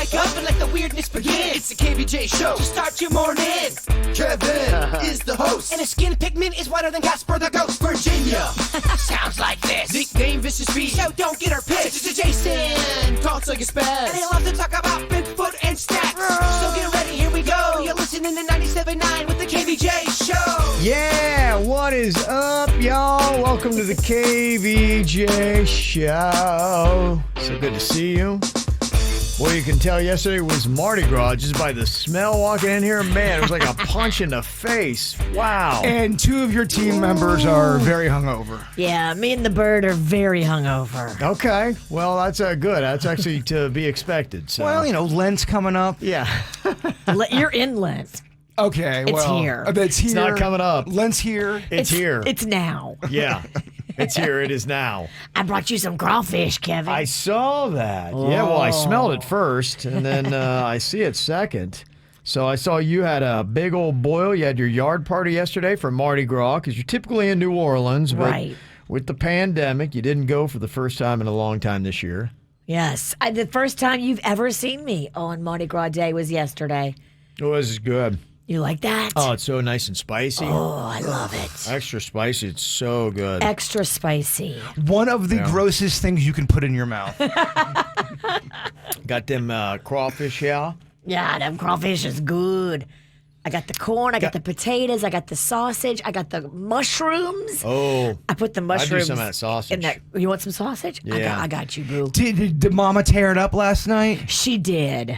wake up and let the weirdness begin. It's the KVJ show to start your morning. Kevin is the host, and his skin pigment is whiter than Casper the Ghost. Virginia sounds like this. Nickname Vicious Beast, so don't get her pissed. Jason talks like a spaz, and they love to talk about Bigfoot and stats. So get ready, here we go. You're listening to 97.9 with the KVJ show. Yeah, what is up, y'all? Welcome to the KVJ show. So good to see you. Boy, you can tell yesterday was Mardi Gras just by the smell walking in here. Man, it was like a punch in the face. Wow. And two of your team members are very hungover. Yeah, me and the bird are very hungover. Okay. Well, that's good. That's actually to be expected. So. Well, you know, Lent's coming up. Yeah. You're in Lent. Okay, It's well. here. It's here. It's not coming up. Lent's here. It's here. It's now. Yeah. It's here. It is now. I brought you some crawfish, Kevin. I saw that. Yeah, well, I smelled it first, and then I see it second. So I saw you had a big old boil. You had your yard party yesterday for Mardi Gras, because you're typically in New Orleans. But right. With the pandemic, you didn't go for the first time in a long time this year. Yes. The first time you've ever seen me on Mardi Gras Day was yesterday. It was good. You like that? Oh, it's so nice and spicy. Oh, I love it. Extra spicy. It's so good. Extra spicy. One of the grossest things you can put in your mouth. Got them crawfish here. Yeah, them crawfish is good. I got the corn, I got the potatoes, I got the sausage, I got the mushrooms. Oh. I put the I mushrooms do some of that sausage. in that. You want some sausage? Yeah. I got you, boo. Did Mama tear it up last night? She did.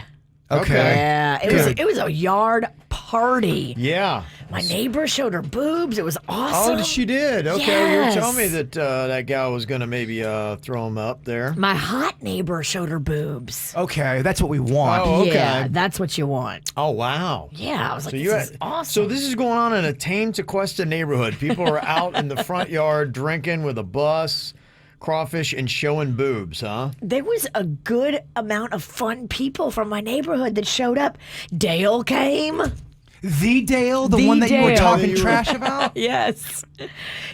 Okay. Yeah, it was a yard party. Yeah. My neighbor showed her boobs. It was awesome. Oh, she did. Okay, you were Yes. telling me that that gal was going to maybe throw him up there. My hot neighbor showed her boobs. Okay, that's what we want. Oh, okay. Yeah, that's what you want. Oh, wow. Yeah, I was like, So this is awesome. So this is going on in a tame Tequesta neighborhood. People are out in the front yard drinking with a bus, crawfish, and showing boobs, huh? There was a good amount of fun people from my neighborhood that showed up. Dale came. The Dale, the The one that you were Dale. talking trash about? Yes.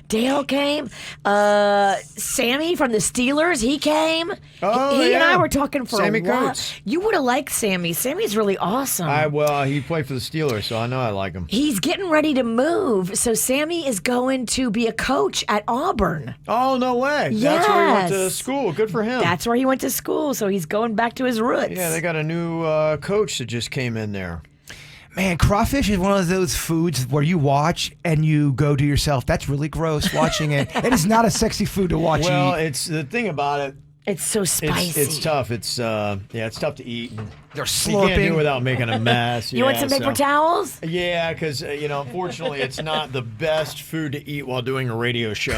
Dale came. Sammy from the Steelers, he came. Oh, he and yeah. I were talking for Sammy a while. Coates. You would have liked Sammy. Sammy's really awesome. He played for the Steelers, so I know I like him. He's getting ready to move, so Sammy is going to be a coach at Auburn. Oh, no way. That's where he went to Yes. school. Good for him. That's where he went to school, so he's going back to his roots. Yeah, they got a new coach that just came in there. Man, crawfish is one of those foods where you watch and you go to yourself, that's really gross watching it. It is not a sexy food to watch Well, eat. it's the thing about it. It's so spicy. It's tough. It's it's tough to eat. They're You can't do slurping. it without making a mess. You want some paper towels? Yeah, because, unfortunately, it's not the best food to eat while doing a radio show.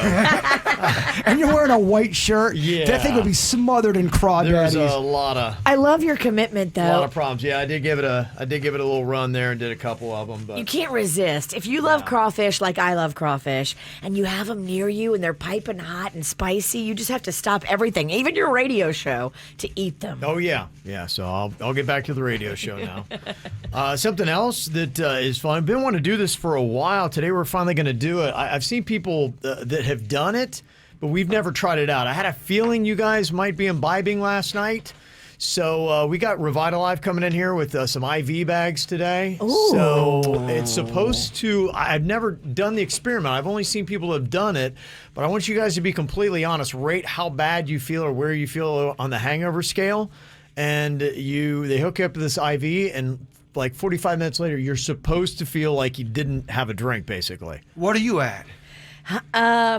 And you're wearing a white shirt. Yeah. That thing would be smothered in There's crawdaddies. a lot of I love your commitment, though. problems. Yeah, I did give it a little run there and did a couple of them. But You can't resist. If you love crawfish like I love crawfish, and you have them near you and they're piping hot and spicy, you just have to stop everything, even your radio show, to eat them. Oh yeah. So I'll get back to the radio show now. Something else that is fun. I've been wanting to do this for a while. Today we're finally going to do it. I've seen people that have done it, but we've never tried it out. I had a feeling you guys might be imbibing last night. So we got Revitalife coming in here with some IV bags today. Ooh. So it's supposed to, I've never done the experiment. I've only seen people who have done it, but I want you guys to be completely honest. Rate how bad you feel or where you feel on the hangover scale. And they hook you up to this IV, and like 45 minutes later, you're supposed to feel like you didn't have a drink, basically. What are you at?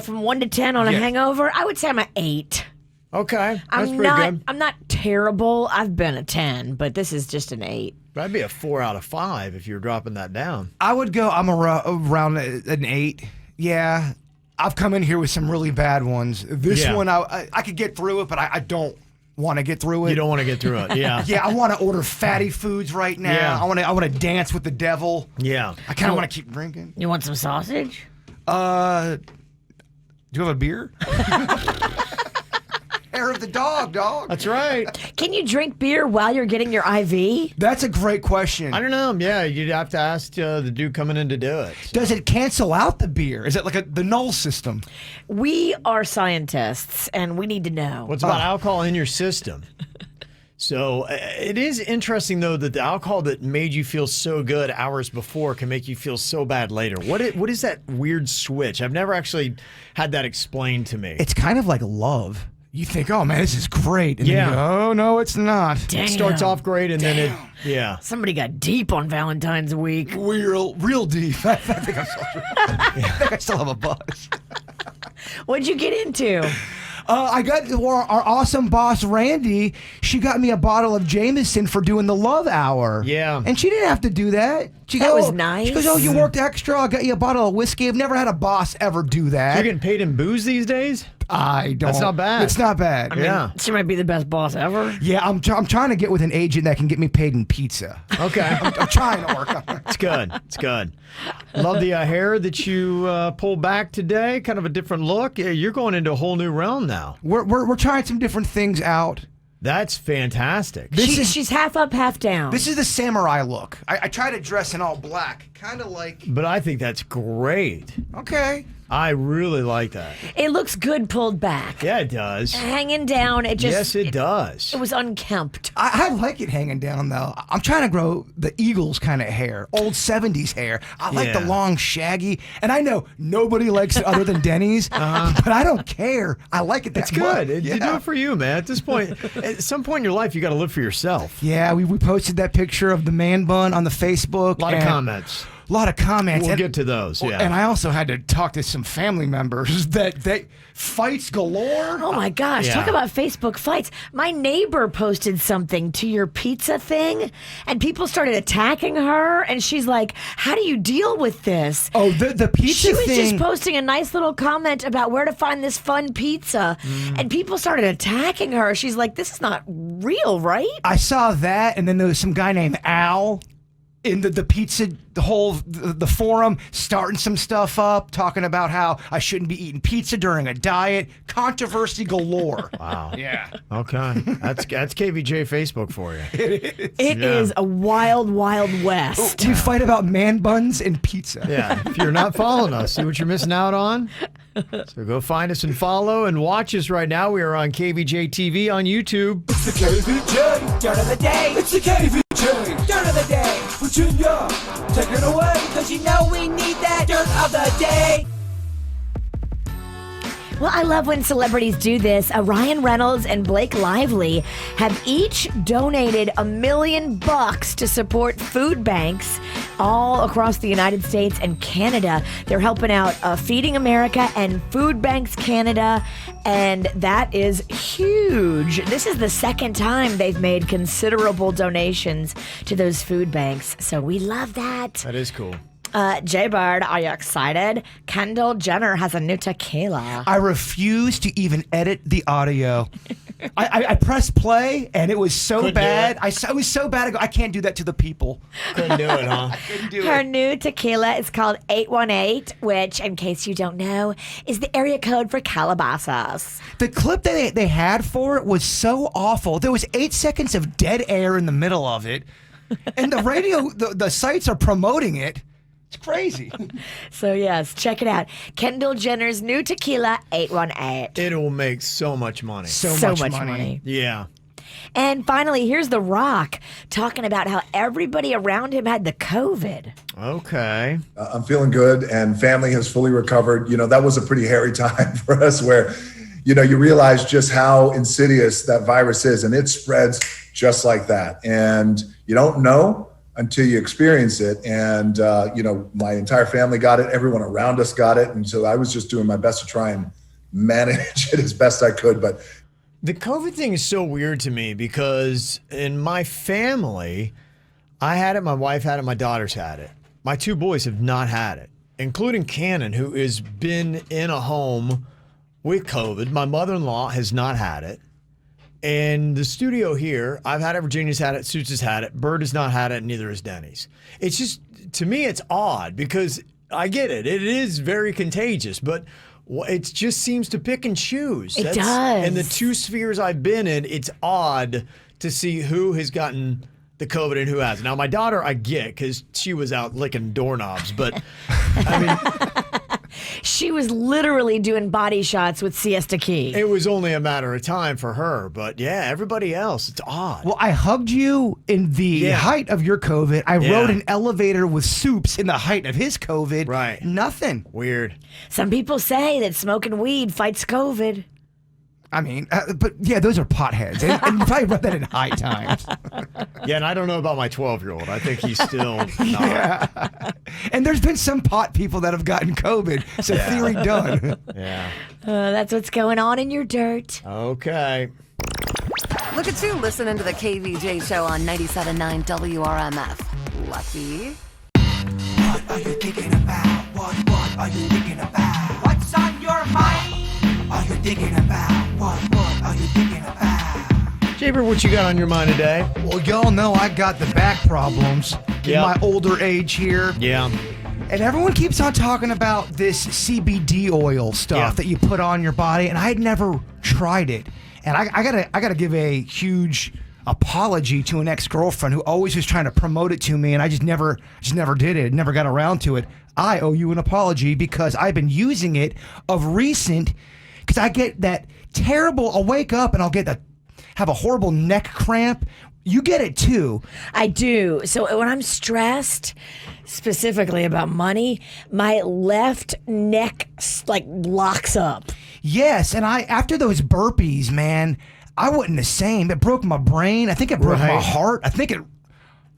From 1 to 10 on a Yeah. hangover, I would say I'm an 8. Okay, that's I'm pretty not. good. I'm not terrible. I've been a 10, but this is just an 8. That'd be a 4 out of 5 if you're dropping that down. I would go, I'm around an 8. Yeah. I've come in here with some really bad ones. This Yeah. one, I could get through it, but I don't want to get through it. You don't want to get through it, yeah. Yeah, I want to order fatty foods right now. Yeah. I want to dance with the devil. Yeah. I kind of want to keep drinking. You want some sausage? Do you have a beer? Hair of the dog. That's right. Can you drink beer while you're getting your IV? That's a great question. I don't know. Yeah, you'd have to ask the dude coming in to do it. Does it cancel out the beer? Is it like the null system? We are scientists, and we need to know. What's about alcohol in your system? So it is interesting, though, that the alcohol that made you feel so good hours before can make you feel so bad later. What is that weird switch? I've never actually had that explained to me. It's kind of like love. You think, oh man, this is great. And then you go, oh no, it's not. Damn. It starts off great and then yeah. Somebody got deep on Valentine's week. Real deep. I think I still have a buzz. What'd you get into? I got our awesome boss, Randy. She got me a bottle of Jameson for doing the love hour. Yeah. And she didn't have to do that. That was nice. She goes, oh, you worked extra. I'll get you a bottle of whiskey. I've never had a boss ever do that. You're getting paid in booze these days? I don't. That's not bad. It's not bad. I mean, she might be the best boss ever. Yeah, I'm trying to get with an agent that can get me paid in pizza. Okay. I'm trying to work on it. It's good. It's good. Love the hair that you pulled back today. Kind of a different look. You're going into a whole new realm now. We're trying some different things out. That's fantastic. She's half up, half down. This is the samurai look. I try to dress in all black, kind of like. But I think that's great. Okay. I really like that. It looks good pulled back. Yeah, it does. Hanging down. It just. Yes, it does. It was unkempt. I like it hanging down though. I'm trying to grow the Eagles kind of hair, old 70s hair. I like the long, shaggy. And I know nobody likes it other than Denny's, but I don't care. I like it. It's good. You do it for you, man. At this point, at some point in your life, you got to live for yourself. Yeah, we posted that picture of the man bun on the Facebook. A lot of comments. A lot of comments. We'll get to those, yeah. And I also had to talk to some family members that fights galore. Oh my gosh, talk about Facebook fights. My neighbor posted something to your pizza thing, and people started attacking her, and she's like, how do you deal with this? Oh, the pizza thing. She was just posting a nice little comment about where to find this fun pizza, and people started attacking her. She's like, this is not real, right? I saw that, and then there was some guy named Al in the pizza, the forum, starting some stuff up, talking about how I shouldn't be eating pizza during a diet. Controversy galore. Wow. Yeah. Okay. That's KVJ Facebook for you. It is a wild, wild west. We fight about man buns and pizza. Yeah. If you're not following us, see what you're missing out on? So go find us and follow and watch us right now. We are on KVJ TV on YouTube. It's the KVJ dirt of the day. It's the KVJ dirt of the day. Virginia, take it away, cause you know we need that dirt of the day. Well, I love when celebrities do this. Ryan Reynolds and Blake Lively have each donated $1 million to support food banks all across the United States and Canada. They're helping out Feeding America and Food Banks Canada, and that is huge. This is the second time they've made considerable donations to those food banks, so we love that. That is cool. Jay Bird, are you excited? Kendall Jenner has a new tequila. I refuse to even edit the audio. I pressed play and it was so Couldn't bad. do it. It was so bad. I can't do that to the people. Couldn't do it, huh? Couldn't do Her it. new tequila is called 818, which, in case you don't know, is the area code for Calabasas. The clip that they had for it was so awful. There was 8 seconds of dead air in the middle of it, and the radio, the sites are promoting it. It's crazy. So, yes, check it out. Kendall Jenner's new tequila, 818. It will make so much money. So much much money. Yeah. And finally, here's The Rock talking about how everybody around him had the COVID. Okay. I'm feeling good, and family has fully recovered. You know, that was a pretty hairy time for us where, you know, you realize just how insidious that virus is, and it spreads just like that. And you don't know until you experience it. And, you know, my entire family got it. Everyone around us got it. And so I was just doing my best to try and manage it as best I could. But the COVID thing is so weird to me because in my family, I had it, my wife had it, my daughters had it. My two boys have not had it, including Cannon, who has been in a home with COVID. My mother-in-law has not had it. And the studio here, I've had it, Virginia's had it, Suits has had it, Bird has not had it, and neither has Denny's. It's just, to me, it's odd because I get it. It is very contagious, but it just seems to pick and choose. It does. In the two spheres I've been in, it's odd to see who has gotten the COVID and who hasn't. Now, my daughter, I get because she was out licking doorknobs, but I mean... She was literally doing body shots with Siesta Key. It was only a matter of time for her, but yeah, everybody else, it's odd. Well, I hugged you in the height of your COVID. I rode an elevator with Soups in the height of his COVID. Right. Nothing. Weird. Some people say that smoking weed fights COVID. I mean, but yeah, those are potheads. And you probably read that in High Times. Yeah, and I don't know about my 12-year-old. I think he's still not. And there's been some pot people that have gotten COVID. So theory done. Yeah. That's what's going on in your dirt. Okay. Look at you listening to the KVJ show on 97.9 WRMF. Lucky. What are you thinking about? What are you thinking about? What's on your mind? Are you thinking about? What are you thinking about? Jaber, what you got on your mind today? Well, y'all know I got the back problems in my older age here. Yeah. And everyone keeps on talking about this CBD oil stuff that you put on your body, and I had never tried it. And I gotta give a huge apology to an ex-girlfriend who always was trying to promote it to me, and I just never did it, never got around to it. I owe you an apology because I've been using it of recent, because I get that terrible, I'll wake up and have a horrible neck cramp. You get it too. I do. So when I'm stressed, specifically about money, my left neck like locks up. Yes, and after those burpees, man, I wasn't the same. It broke my brain. I think it broke my heart. I think it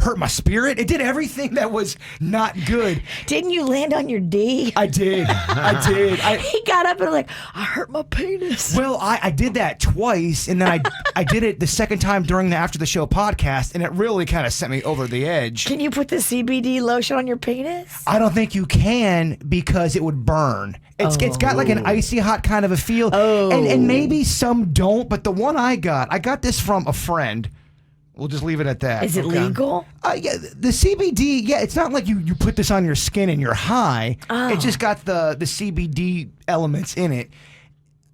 hurt my spirit. It did everything that was not good. Didn't you land on your D? I did. He got up and like, I hurt my penis. Well, I did that twice, and then I did it the second time during the After the Show podcast, and it really kind of sent me over the edge. Can you put the CBD lotion on your penis? I don't think you can because it would burn. It's got like an icy hot kind of a feel. And maybe some don't, but the one I got this from a friend. We'll just leave it at that. Is it legal? Yeah, the CBD, it's not like you put this on your skin and you're high. It just got the CBD elements in it.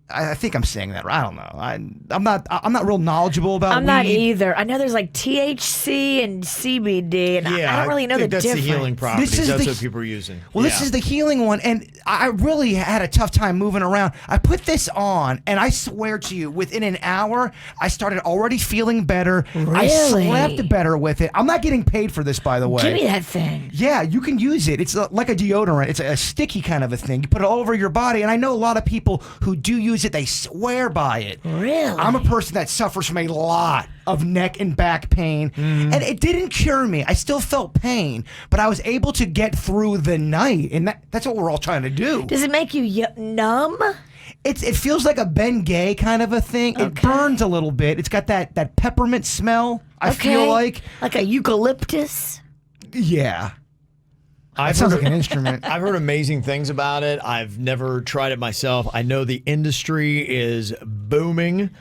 I think I'm saying that right. I don't know. I'm not real knowledgeable about I'm weed. not either. I know there's like THC and CBD, and I don't really know the that's difference. the healing properties. This is That's the- what people are using. Well, this is the healing one, and I really had a tough time moving around. I put this on, and I swear to you, within an hour, I started already feeling better. Really? I slept better with it. I'm not getting paid for this, by the way. Give me that thing. Yeah, you can use it. It's like a deodorant. It's a sticky kind of a thing. You put it all over your body, and I know a lot of people who do use it, they swear by it. Really? I'm a person that suffers from a lot of neck and back pain, and it didn't cure me. I still felt pain, but I was able to get through the night, and that's what we're all trying to do. Does it make you numb? It feels like a Ben-Gay kind of a thing. It burns a little bit. It's got that peppermint smell, I feel like. Like a eucalyptus? Yeah. That sounds like an instrument. I've heard amazing things about it. I've never tried it myself. I know the industry is booming,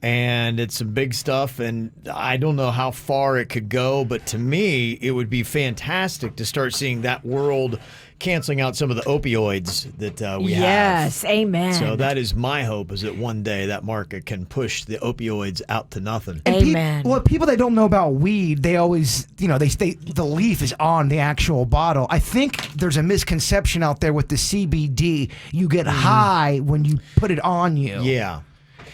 and it's some big stuff, and I don't know how far it could go, but to me, it would be fantastic to start seeing that world canceling out some of the opioids that we have. Yes, amen. So that is my hope, is that one day that market can push the opioids out to nothing. Amen. People that don't know about weed, they always, the leaf is on the actual bottle. I think there's a misconception out there with the CBD. You get high when you put it on you. Yeah.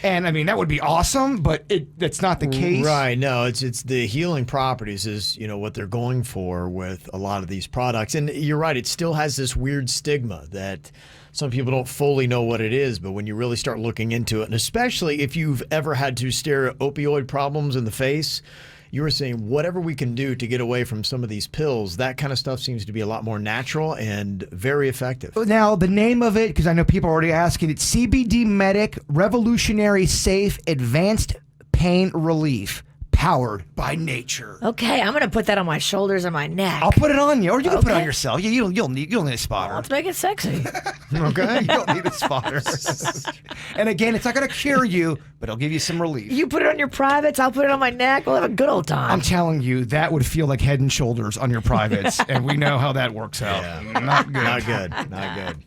And I mean, that would be awesome, but that's not the case. Right. No, it's the healing properties is, what they're going for with a lot of these products. And you're right, it still has this weird stigma that some people don't fully know what it is, but when you really start looking into it, and especially if you've ever had to stare at opioid problems in the face, you were saying whatever we can do to get away from some of these pills, that kind of stuff seems to be a lot more natural and very effective. Now, the name of it, because I know people are already asking, it's CBD Medic Revolutionary Safe Advanced Pain Relief, powered by nature. Okay, I'm going to put that on my shoulders and my neck. I'll put it on you, or you can put it on yourself. You'll need a spotter. Let's make it sexy. Okay, you don't need a spotter. And again, it's not going to cure you, but it'll give you some relief. You put it on your privates, I'll put it on my neck. We'll have a good old time. I'm telling you, that would feel like Head and Shoulders on your privates, and we know how that works out. Yeah. Not good. Not good. Not good.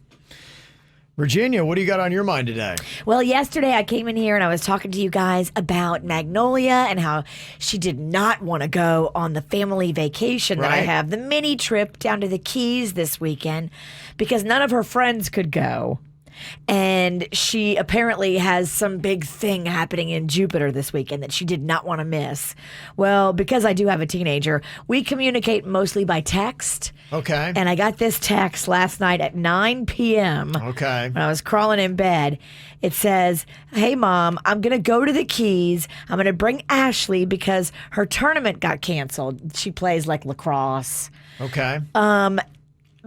Virginia, what do you got on your mind today? Well, yesterday I came in here and I was talking to you guys about Magnolia and how she did not want to go on the family vacation that I Right. have, the mini trip down to the Keys this weekend, because none of her friends could go. And she apparently has some big thing happening in Jupiter this weekend that she did not want to miss. Well, because I do have a teenager, we communicate mostly by text. Okay. And I got this text last night at 9 p.m. Okay. When I was crawling in bed. It says, "Hey, Mom, I'm going to go to the Keys. I'm going to bring Ashley because her tournament got canceled. She plays like lacrosse. Okay.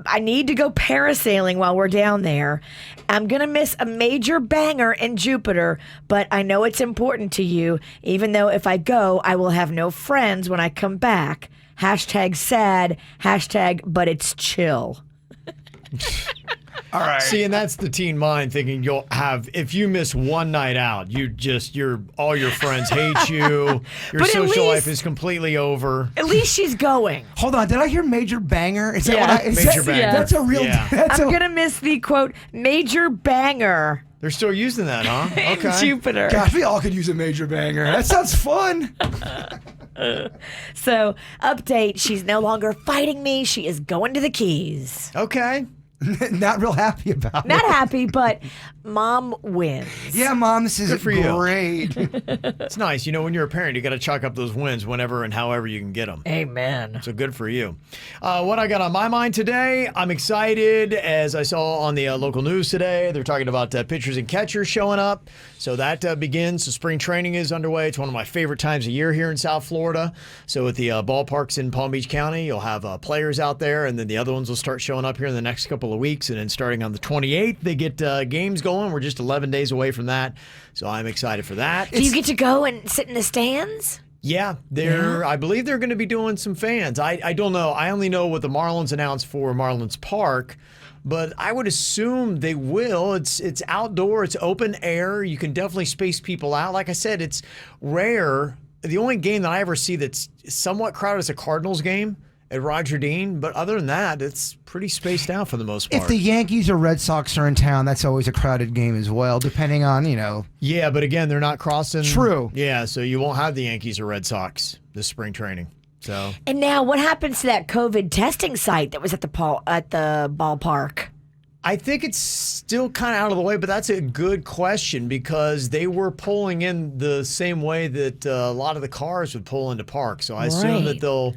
I need to go parasailing while we're down there. I'm going to miss a major banger in Jupiter, but I know it's important to you, even though if I go, I will have no friends when I come back. Hashtag sad, hashtag but it's chill." All right. See, and that's the teen mind thinking you'll have, if you miss one night out, all your friends hate you. Your But at social life least- is completely over. At least she's going. Hold on. Did I hear major banger? Is that Yeah. what I? Is Major that, banger. That's a real. Yeah. That's I'm a, going to miss the, quote, major banger They're still using that, huh? in Okay. Jupiter. Gosh, we all could use a major banger. That sounds fun. So, update, she's no longer fighting me. She is going to the Keys. Okay. Not real happy about Not it. happy, but Mom wins. Yeah, Mom, this is Good for you. great. It's nice. You know, when you're a parent, you got to chalk up those wins whenever and however you can get them. Amen. So good for you. What I got on my mind today, I'm excited. As I saw on the local news today, they're talking about pitchers and catchers showing up. So that begins. So spring training is underway. It's one of my favorite times of year here in South Florida. So at the ballparks in Palm Beach County, you'll have players out there, and then the other ones will start showing up here in the next couple of weeks. And then starting on the 28th, they get games going. We're just 11 days away from that. So I'm excited for that. Do you get to go and sit in the stands? Yeah, I believe they're going to be doing some fans. I don't know. I only know what the Marlins announced for Marlins Park, but I would assume they will. It's outdoor, it's open air. You can definitely space people out. Like I said, it's rare. The only game that I ever see that's somewhat crowded is a Cardinals game at Roger Dean, but other than that, it's pretty spaced out for the most part. If the Yankees or Red Sox are in town, that's always a crowded game as well, depending on, Yeah, but again, they're not crossing. True. Yeah, so you won't have the Yankees or Red Sox this spring training. So And now, what happens to that COVID testing site that was at the ballpark? I think it's still kind of out of the way, but that's a good question because they were pulling in the same way that a lot of the cars would pull into park. So I assume that Right. they'll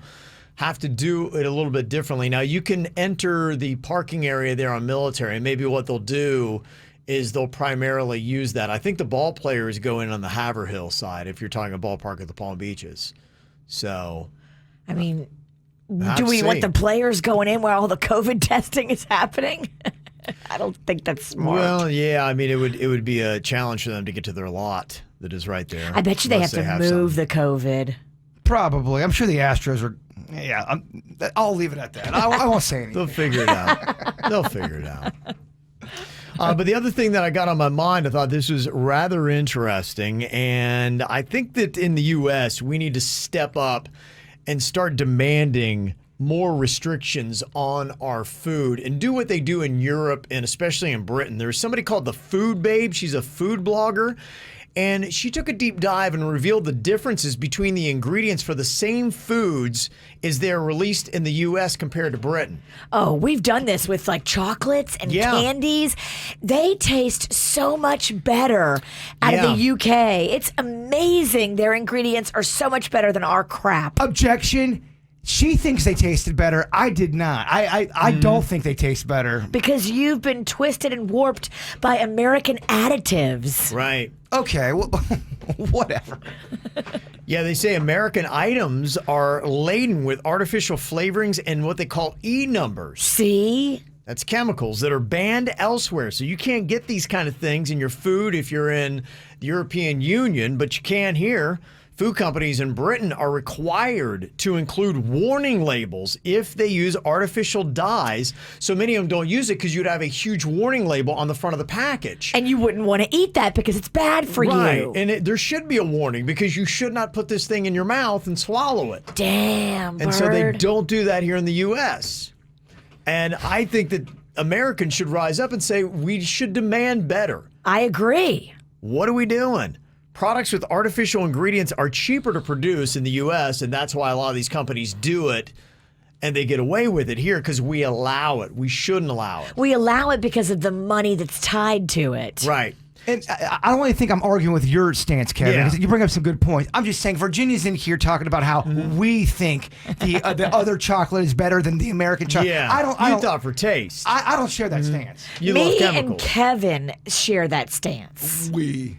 have to do it a little bit differently. Now, you can enter the parking area there on Military, and maybe what they'll do is they'll primarily use that. I think the ball players go in on the Haverhill side if you're talking a ballpark at the Palm Beaches. So I mean, have do to we want see. the players going in where all the COVID testing is happening? I don't think that's smart. Well, yeah, I mean, it would be a challenge for them to get to their lot that is right there. I bet you they have unless to move some. the COVID. Probably. I'm sure the Astros are. Yeah, I'll leave it at that. I won't say anything. They'll figure it out. They'll figure it out. But the other thing that I got on my mind, I thought this was rather interesting, and I think that in the U.S. we need to step up and start demanding more restrictions on our food and do what they do in Europe and especially in Britain. There's somebody called the Food Babe. She's a food blogger. And she took a deep dive and revealed the differences between the ingredients for the same foods as they're released in the U.S. compared to Britain. Oh, we've done this with like chocolates and Yeah. candies. They taste so much better out of the UK. It's amazing. Their ingredients are so much better than our crap. Objection. She thinks they tasted better. I did not. I don't think they taste better. Because you've been twisted and warped by American additives. Right. Okay, well, whatever. Yeah, they say American items are laden with artificial flavorings and what they call E-numbers. See? That's chemicals that are banned elsewhere. So you can't get these kind of things in your food if you're in the European Union, but you can here. Food companies in Britain are required to include warning labels if they use artificial dyes. So many of them don't use it because you'd have a huge warning label on the front of the package. And you wouldn't want to eat that because it's bad for Right. you. And there should be a warning because you should not put this thing in your mouth and swallow it. Damn, And so they Bird. don't do that here in the U.S. And I think that Americans should rise up and say we should demand better. I agree. What are we doing? Products with artificial ingredients are cheaper to produce in the U.S., and that's why a lot of these companies do it, and they get away with it here because we allow it. We shouldn't allow it. We allow it because of the money that's tied to it. Right. And I don't really think I'm arguing with your stance, Kevin. Yeah. 'Cause you bring up some good points. I'm just saying Virginia's in here talking about how we think the other chocolate is better than the American chocolate. Yeah. I don't thought for taste. I don't share that stance. You love Me chemicals. and Kevin share that stance. We.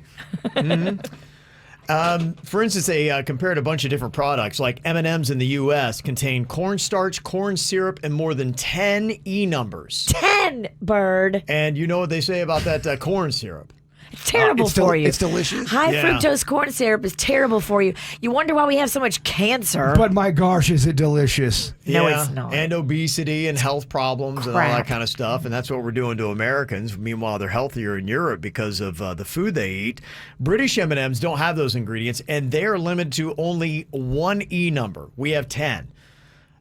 For instance, they compared a bunch of different products, like M&Ms in the U.S. contain cornstarch, corn syrup, and more than 10 E numbers. 10, Bird. And you know what they say about that corn syrup? It's terrible for you. It's delicious. High Yeah. fructose corn syrup is terrible for you. You wonder why we have so much cancer. But my gosh, is it delicious? No, Yeah, it's not. And obesity and health problems and all that Crap. kind of stuff. And that's what we're doing to Americans. Meanwhile, they're healthier in Europe because of the food they eat. British M&Ms don't have those ingredients, and they're limited to only one E number. We have 10.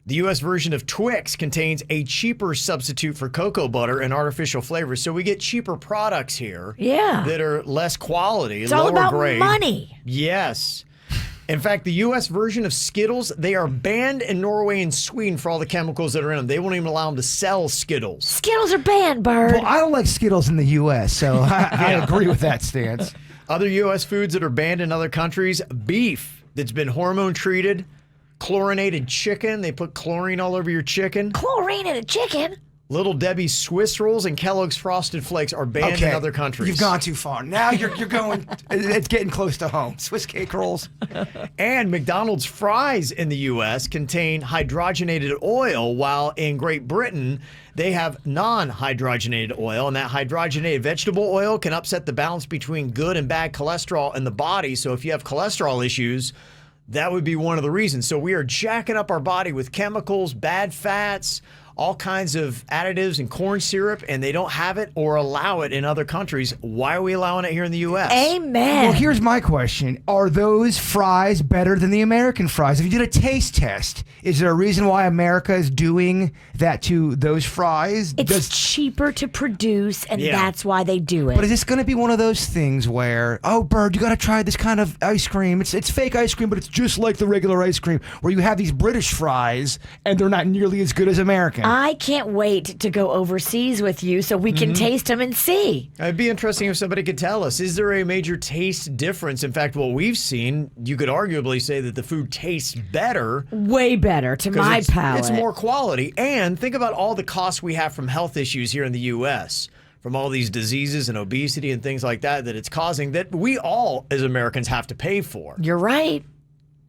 The U.S. version of Twix contains a cheaper substitute for cocoa butter and artificial flavors. So we get cheaper products here Yeah. that are less quality, It's lower all about grade. money. Yes. In fact, the U.S. version of Skittles, they are banned in Norway and Sweden for all the chemicals that are in them. They won't even allow them to sell Skittles. Skittles are banned, Bird. Well, I don't like Skittles in the U.S., so I agree with that stance. Other U.S. foods that are banned in other countries, beef that's been hormone treated, chlorinated chicken. They put chlorine all over your chicken. Chlorine in a chicken? Little Debbie's Swiss rolls and Kellogg's Frosted Flakes are banned in other countries. You've gone too far. Now you're going. It's getting close to home. Swiss cake rolls. And McDonald's fries in the U.S. contain hydrogenated oil, while in Great Britain, they have non-hydrogenated oil. And that hydrogenated vegetable oil can upset the balance between good and bad cholesterol in the body. So if you have cholesterol issues, that would be one of the reasons. So we are jacking up our body with chemicals, bad fats, all kinds of additives and corn syrup, and they don't have it or allow it in other countries. Why are we allowing it here in the U.S.? Amen. Well, here's my question. Are those fries better than the American fries? If you did a taste test, is there a reason why America is doing that to those fries? It's cheaper to produce, and Yeah. that's why they do it. But is this going to be one of those things where, oh, Bird, you got to try this kind of ice cream. It's fake ice cream, but it's just like the regular ice cream, where you have these British fries, and they're not nearly as good as American. I can't wait to go overseas with you so we can taste them and see. It'd be interesting if somebody could tell us, is there a major taste difference? In fact, what we've seen, you could arguably say that the food tastes better. Way better to 'cause my it's, palate. It's more quality. And think about all the costs we have from health issues here in the U.S., from all these diseases and obesity and things like that it's causing, that we all, as Americans, have to pay for. You're right.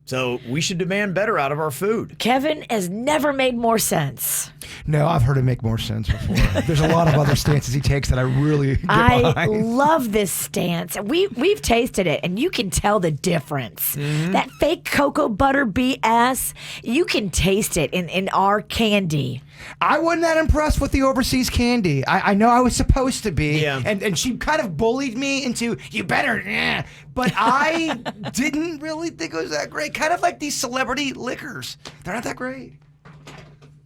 So we should demand better out of our food. Kevin has never made more sense. No, I've heard it make more sense before. There's a lot of other stances he takes that I really get I behind. love this stance. We've tasted it, and you can tell the difference. That fake cocoa butter BS, you can taste it in our candy. I wasn't that impressed with the overseas candy. I know I was supposed to be, Yeah. and she kind of bullied me into, you better, but I didn't really think it was that great. Kind of like these celebrity liquors. They're not that great.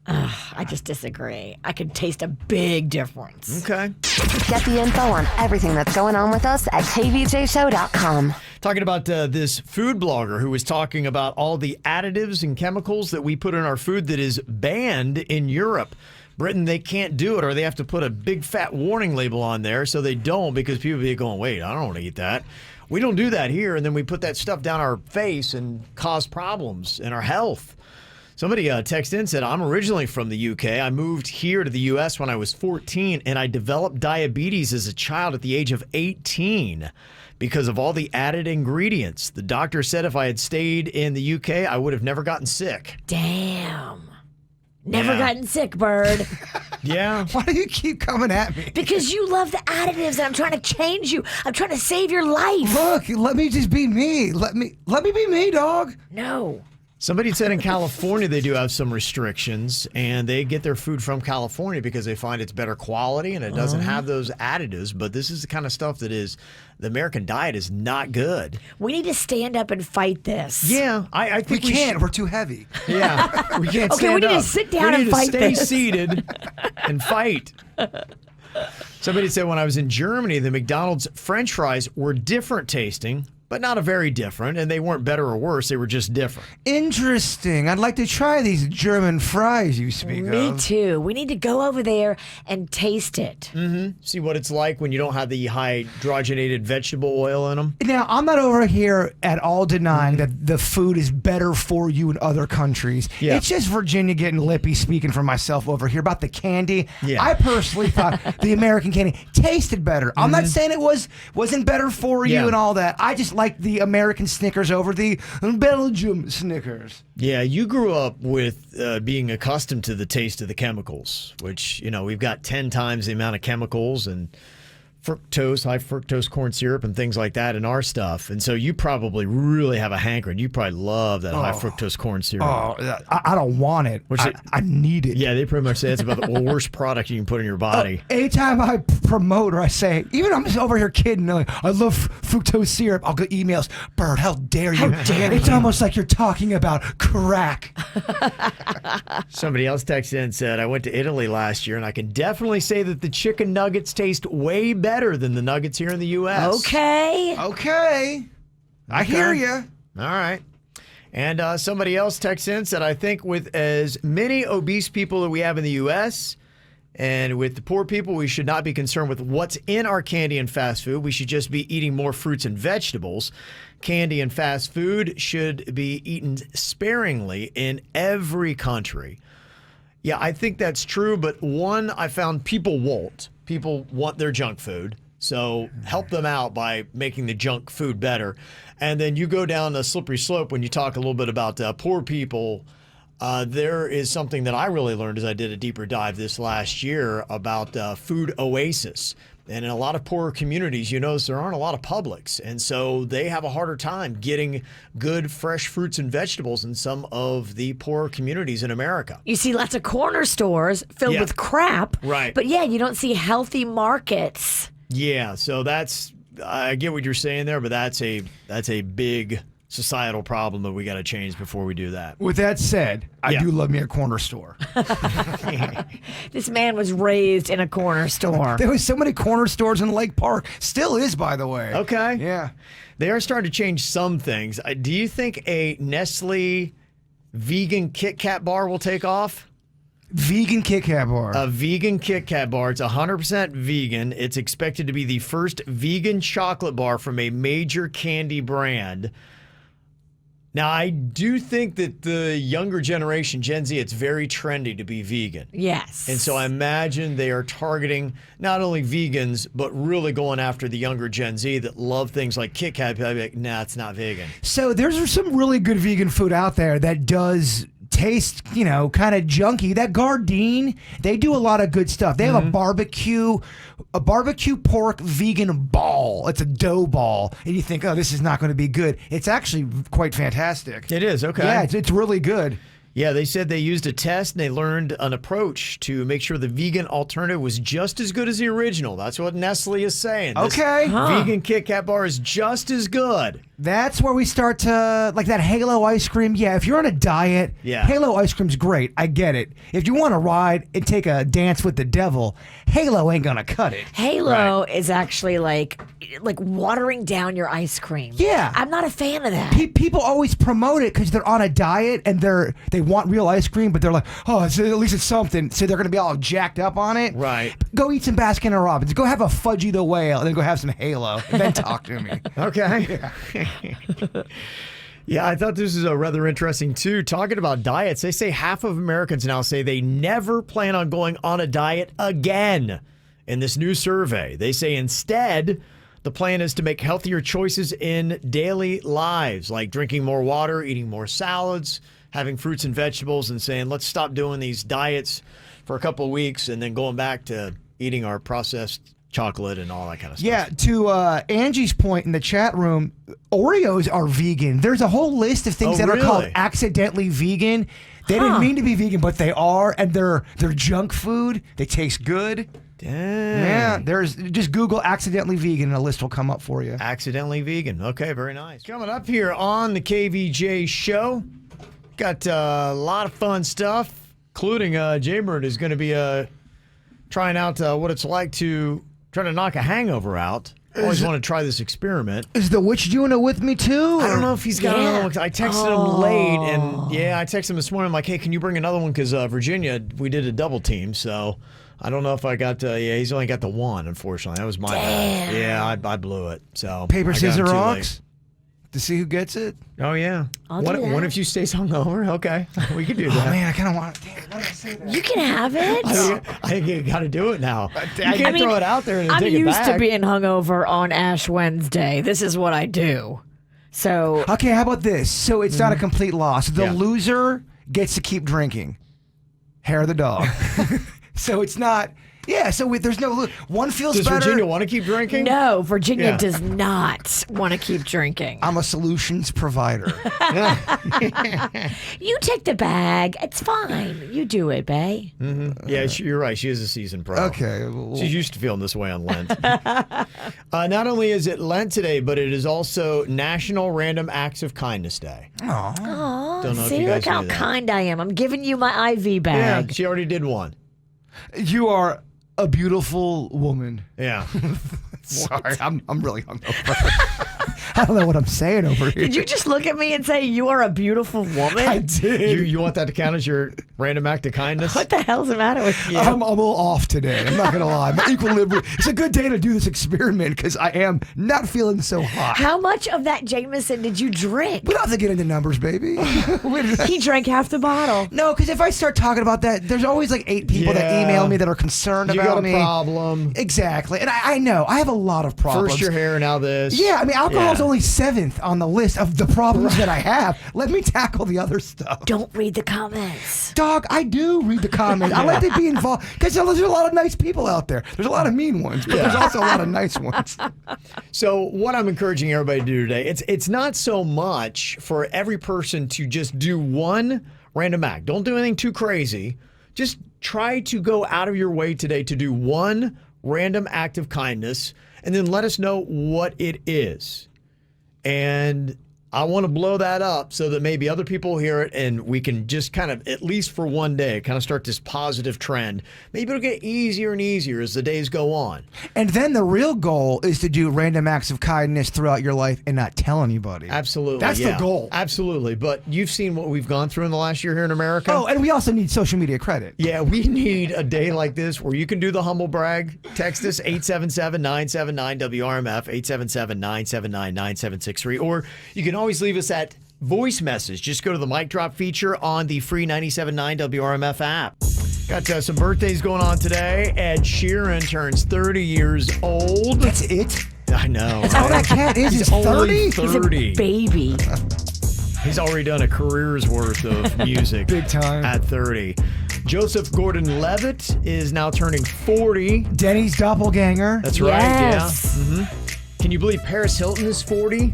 I just disagree. I could taste a big difference. Okay. Get the info on everything that's going on with us at kvjshow.com. Talking about this food blogger who was talking about all the additives and chemicals that we put in our food that is banned in Europe. Britain, they can't do it, or they have to put a big fat warning label on there, so they don't, because people be going, wait, I don't want to eat that. We don't do that here, and then we put that stuff down our face and cause problems in our health. Somebody texted in and said, I'm originally from the UK. I moved here to the US when I was 14, and I developed diabetes as a child at the age of 18 because of all the added ingredients. The doctor said if I had stayed in the UK, I would have never gotten sick. Damn. Never Yeah. gotten sick, Bird. Yeah. Why do you keep coming at me? Because you love the additives, and I'm trying to change you. I'm trying to save your life. Look, let me just be me. Let me be me, dog. No. Somebody said in California they do have some restrictions, and they get their food from California because they find it's better quality and it doesn't have those additives. But this is the kind of stuff that is, the American diet is not good. We need to stand up and fight this. Yeah, I think We can't. We're too heavy. Yeah, we can't. Okay, we stand need to up. sit down and We fight need to stay this. seated and fight. Somebody said when I was in Germany, the McDonald's French fries were different tasting, but not a very different, and they weren't better or worse. They were just different. Interesting. I'd like to try these German fries you speak Me of. too. We need to go over there and taste it. See what it's like when you don't have the hydrogenated vegetable oil in them. Now, I'm not over here at all denying that the food is better for you in other countries. Yeah. It's just Virginia getting lippy speaking for myself over here about the candy. Yeah. I personally thought the American candy tasted better. I'm not saying it wasn't better for you Yeah. and all that. I just like the American Snickers over the Belgium Snickers. Yeah, you grew up with being accustomed to the taste of the chemicals, which, we've got 10 times the amount of chemicals and fructose, high fructose corn syrup and things like that in our stuff. And so you probably really have a hankering. You probably love that high fructose corn syrup. Oh, I don't want it. I need it. Yeah, they pretty much say it's about the worst product you can put in your body. Anytime I promote or I say, even I'm just over here kidding, like, I love fructose syrup, I'll get emails. Bird, how dare you? It's almost like you're talking about crack. Somebody else texted in and said, I went to Italy last year, and I can definitely say that the chicken nuggets taste way better than the nuggets here in the U.S. Okay. Okay. I hear you. All right. And somebody else texted in and said, I think with as many obese people that we have in the U.S., and with the poor people, we should not be concerned with what's in our candy and fast food. We should just be eating more fruits and vegetables. Candy and fast food should be eaten sparingly in every country. Yeah, I think that's true. But one, I found people won't. People want their junk food. So help them out by making the junk food better. And then you go down a slippery slope when you talk a little bit about poor people. There is something that I really learned as I did a deeper dive this last year about food oasis. And in a lot of poorer communities, you notice there aren't a lot of Publix. And so they have a harder time getting good, fresh fruits and vegetables in some of the poorer communities in America. You see lots of corner stores filled with crap. Right. But yeah, you don't see healthy markets. Yeah, so I get what you're saying there, but that's a big societal problem that we got to change before we do that. With that said, I Yeah. do love me a corner store. This man was raised in a corner store. There was so many corner stores in Lake Park. Still is, by the way. Okay. Yeah. They are starting to change some things. Do you think a Nestle vegan Kit Kat bar will take off? Vegan Kit Kat bar. A vegan Kit Kat bar. It's 100% vegan. It's expected to be the first vegan chocolate bar from a major candy brand. Now, I do think that the younger generation, Gen Z, it's very trendy to be vegan. Yes. And so I imagine they are targeting not only vegans, but really going after the younger Gen Z that love things like Kit Kat. Be like, nah, it's not vegan. So there's some really good vegan food out there that does taste, kind of junky. That Gardein, they do a lot of good stuff. They have a barbecue pork vegan ball. It's a dough ball. And you think, oh, this is not going to be good. It's actually quite fantastic. It is, okay. Yeah, it's really good. Yeah, they said they used a test and they learned an approach to make sure the vegan alternative was just as good as the original. That's what Nestle is saying. This Okay. vegan Kit Kat bar is just as good. That's where we start to, like that Halo ice cream. Yeah, if you're on a diet, Yeah. Halo ice cream's great. I get it. If you want to ride and take a dance with the devil, Halo ain't going to cut it. Halo is actually like watering down your ice cream. Yeah. I'm not a fan of that. People always promote it because they're on a diet and they want real ice cream, but they're like, oh, at least it's something. So they're going to be all jacked up on it. Right. Go eat some Baskin & Robbins. Go have a Fudgy the Whale and then go have some Halo and then talk to me. Okay. Yeah, I thought this was rather interesting, too. Talking about diets, they say half of Americans now say they never plan on going on a diet again in this new survey. They say instead, the plan is to make healthier choices in daily lives, like drinking more water, eating more salads, having fruits and vegetables, and saying, let's stop doing these diets for a couple of weeks and then going back to eating our processed chocolate and all that kind of stuff. Yeah, to Angie's point in the chat room, Oreos are vegan. There's a whole list of things that are called accidentally vegan. They didn't mean to be vegan, but they are, and they're junk food. They taste good. Dang. Yeah, there's just Google accidentally vegan and a list will come up for you. Accidentally vegan. Okay, very nice. Coming up here on the KVJ show, got a lot of fun stuff, including Jaybird is going to be trying out what it's like to try to knock a hangover out. I always want to try this experiment. Is the witch doing it with me too? I don't know if he's got another one. I texted him late, and I texted him this morning. I'm like, hey, can you bring another one? Because Virginia, we did a double team, so I don't know if I got. He's only got the one, unfortunately. That was my bad. Yeah, I blew it. So paper, scissors, rocks to see who gets it. Oh yeah. What if you stay hungover? Okay, we can do that. Oh man, I kind of want. Damn, why did I say that? You can have it. I think you got to do it now. You can't throw it out there and I'm take it back. used to being hungover on Ash Wednesday. This is what I do. So okay, how about this? So it's not a complete loss. The loser gets to keep drinking. Hair of the dog. So it's not. Yeah, so there's no. One feels better. Does Virginia want to keep drinking? No, Virginia does not want to keep drinking. I'm a solutions provider. You take the bag. It's fine. You do it, bae. Mm-hmm. Yeah, you're right. She is a seasoned pro. Okay. She's used to feeling this way on Lent. Not only is it Lent today, but it is also National Random Acts of Kindness Day. Aw, Don't know if see, you guys look how knew that. kind I am. I'm giving you my IV bag. Yeah, she already did one. You are a beautiful woman. Yeah. Sorry, I'm really hungover. I don't know what I'm saying over here. Did you just look at me and say you are a beautiful woman? I did. You want that to count as your random act of kindness? What the hell's the matter with you? I'm a little off today. I'm not going to lie. My equilibrium. It's a good day to do this experiment because I am not feeling so hot. How much of that Jameson did you drink? We don't have to get into numbers, baby. He drank half the bottle. No, because if I start talking about that, there's always like 8 people that email me that are concerned about me. You got a problem. Exactly. And I know. I have a lot of problems. First your hair, now this. Yeah, I mean, alcohol's only 7th on the list of the problems that I have. Let me tackle the other stuff. Don't read the comments. Dog, I do read the comments. I like to be involved because there's a lot of nice people out there. There's a lot of mean ones, but there's also a lot of nice ones. So what I'm encouraging everybody to do today, it's not so much for every person to just do one random act. Don't do anything too crazy. Just try to go out of your way today to do one random act of kindness and then let us know what it is. And I want to blow that up so that maybe other people hear it and we can just kind of, at least for one day, kind of start this positive trend. Maybe it'll get easier and easier as the days go on. And then the real goal is to do random acts of kindness throughout your life and not tell anybody. Absolutely. That's the goal. Absolutely. But you've seen what we've gone through in the last year here in America. Oh, and we also need social media credit. Yeah, we need a day like this where you can do the humble brag. Text us 877-979-WRMF, 877-979-9763. Or you can always leave us that voice message. Just go to the mic drop feature on the free 97.9 WRMF app. Got some birthdays going on today. Ed Sheeran turns 30 years old. That's it? I know. That's all that cat is. He's 30? only He's 30. a baby. He's already done a career's worth of music. Big time. At 30. Joseph Gordon-Levitt is now turning 40. Denny's doppelganger. That's Yes. right, yeah. Can you believe Paris Hilton is 40?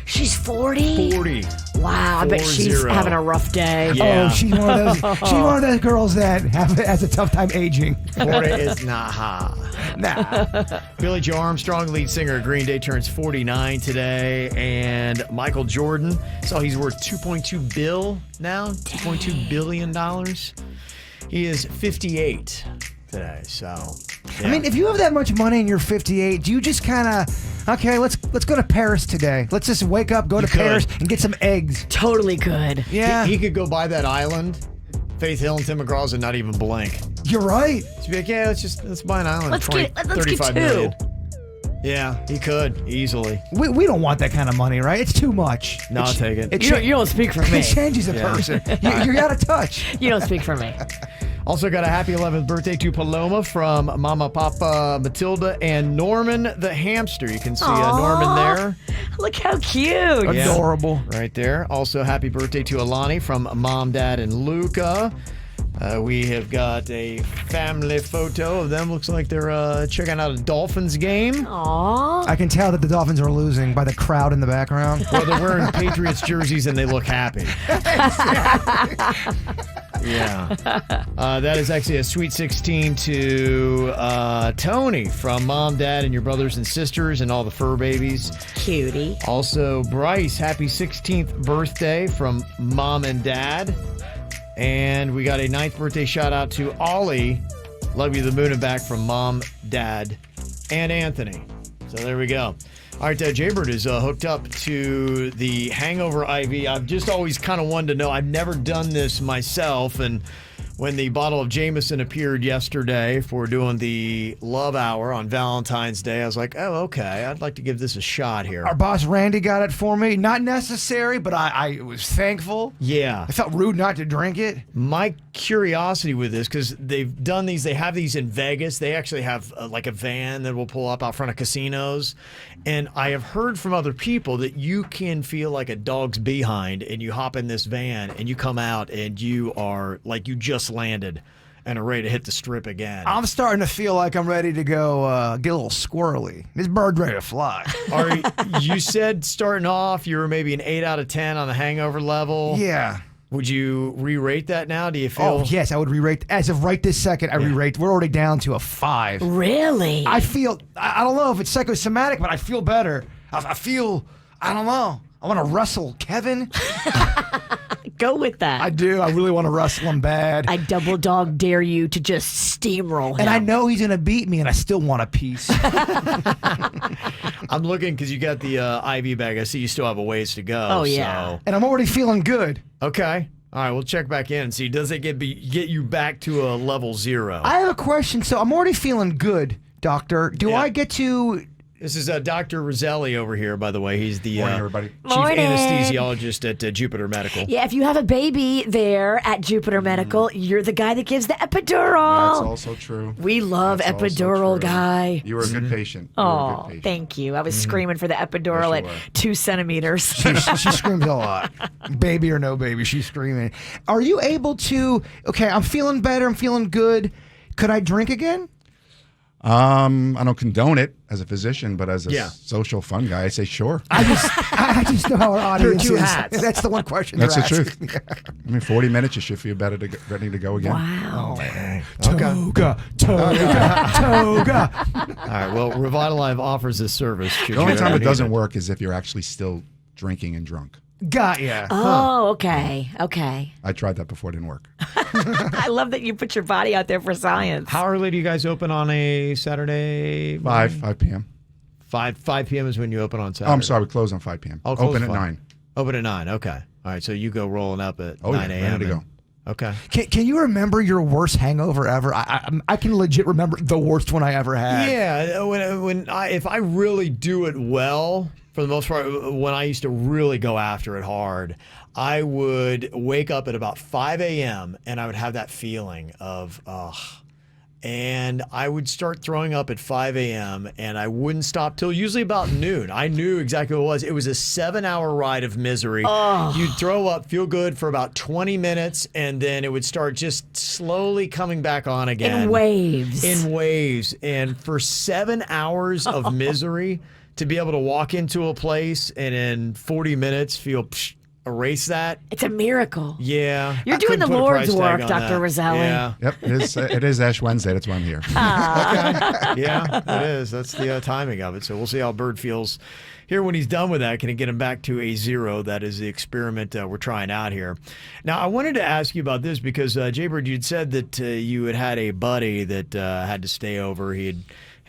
She's 40? 40. Wow, I bet she's 40. having a rough day. Yeah. Oh, she's one of those girls that has a tough time aging. 40 is nah. Billie Joe Armstrong, lead singer of Green Day, turns 49 today. And Michael Jordan, so he's worth $2.2 billion now, $2.2 billion. He is 58 today, so... Yeah. I mean, if you have that much money and you're 58, do you just kind of, okay, let's go to Paris today. Let's just wake up, go to Paris, and get some eggs. Totally could. Yeah. He could go buy that island, Faith Hill and Tim McGraw's, and not even blink. You're right. He'd be like, yeah, let's buy an island. Let's get 35 two. million. Yeah, he could easily. We don't want that kind of money, right? It's too much. No, I'll take it. You don't speak for me. It changes a person. You're out of touch. You don't speak for me. Also got a happy 11th birthday to Paloma from Mama, Papa, Matilda, and Norman the hamster. You can see Norman there. Look how cute. Adorable. Right there. Also, happy birthday to Alani from Mom, Dad, and Luca. We have got a family photo of them. Looks like they're checking out a Dolphins game. Aww. I can tell that the Dolphins are losing by the crowd in the background. Well, they're wearing Patriots jerseys and they look happy. Yeah. That is actually a Sweet 16 to Tony from Mom, Dad, and your brothers and sisters and all the fur babies. Cutie. Also, Bryce, happy 16th birthday from Mom and Dad. And we got a 9th birthday shout out to Ollie. Love you the moon and back from Mom, Dad, and Anthony. So there we go. All right, Jaybird is hooked up to the hangover IV. I've just always kind of wanted to know. I've never done this myself. And when the bottle of Jameson appeared yesterday for doing the Love Hour on Valentine's Day, I was like, oh, okay. I'd like to give this a shot here. Our boss Randy got it for me. Not necessary, but I was thankful. Yeah. I felt rude not to drink it. My curiosity with this, because they've done these, they have these in Vegas. They actually have like a van that will pull up out front of casinos. And I have heard from other people that you can feel like a dog's behind and you hop in this van and you come out and you are like you just landed and are ready to hit the strip again. I'm starting to feel like I'm ready to go get a little squirrely. This bird's ready to fly. You said starting off you were maybe an 8 out of 10 on the hangover level. Yeah. Would you re-rate that now? Do you feel? Oh, yes, I would re-rate. As of right this second, I re-rate. We're already down to a 5. Really? I feel, I don't know if it's psychosomatic, but I feel better. I feel, I don't know. I want to wrestle Kevin. Go with that. I do. I really want to wrestle him bad. I double dog dare you to just steamroll him. And I know he's going to beat me, and I still want a piece. I'm looking because you got the IV bag. I see you still have a ways to go. Oh, yeah. And I'm already feeling good. Okay. All right, we'll check back in and see. Does it get you back to a level 0? I have a question. So I'm already feeling good, doctor. Do I get to... This is Dr. Roselli over here, by the way. He's the Morning, everybody. chief anesthesiologist at Jupiter Medical. Yeah, if you have a baby there at Jupiter Medical, you're the guy that gives the epidural. That's also true. We love That's also epidural true. guy. You were a good patient. You were a Oh, good patient. thank you. I was screaming for the epidural Yes, you at 2 centimeters. She screams a lot. Baby or no baby, she's screaming. Are you able to... Okay, I'm feeling better. I'm feeling good. Could I drink again? I don't condone it as a physician, but as a Yeah. social fun guy, I say sure. I just know how our audience two is. hats. That's the one question That's the they're truth. asking. I mean, 40 minutes, you should feel better, ready to go again. Wow. Toga, toga. All right, well, Revitalive offers this service. Should The only you time ever it need doesn't work is if you're actually still drinking and drunk. Got ya. Oh, okay. Okay. I tried that before, it didn't work. I love that you put your body out there for science. How early do you guys open on a Saturday? 5 p.m. 5 p.m. is when you open on Saturday. Oh, I'm sorry, we close on 5 p.m. Oh, close Open at 5. 9. Open at 9, okay. All right, so you go rolling up at Oh, 9 yeah, a.m. ready to and- go. Okay. Can you remember your worst hangover ever? I can legit remember the worst one I ever had. Yeah, if I really do it well, for the most part, when I used to really go after it hard, I would wake up at about 5 a.m. and I would have that feeling of, and I would start throwing up at 5 a.m. and I wouldn't stop till usually about noon. I knew exactly what it was. It was a 7-hour ride of misery. You'd throw up, feel good for about 20 minutes, and then it would start just slowly coming back on again. In waves. In waves. And for 7 hours of misery, to be able to walk into a place and in 40 minutes feel erase that. It's a miracle. Yeah. You're I doing couldn't the put a price Lord's tag work, on Dr. that. Roselli. Yeah. Yep, it is Ash Wednesday. That's why I'm here. Yeah, it is. That's the timing of it. So we'll see how Bird feels here when he's done with that. Can it get him back to a 0? That is the experiment we're trying out here. Now, I wanted to ask you about this because, Jaybird, you'd said that you had a buddy that had to stay over. He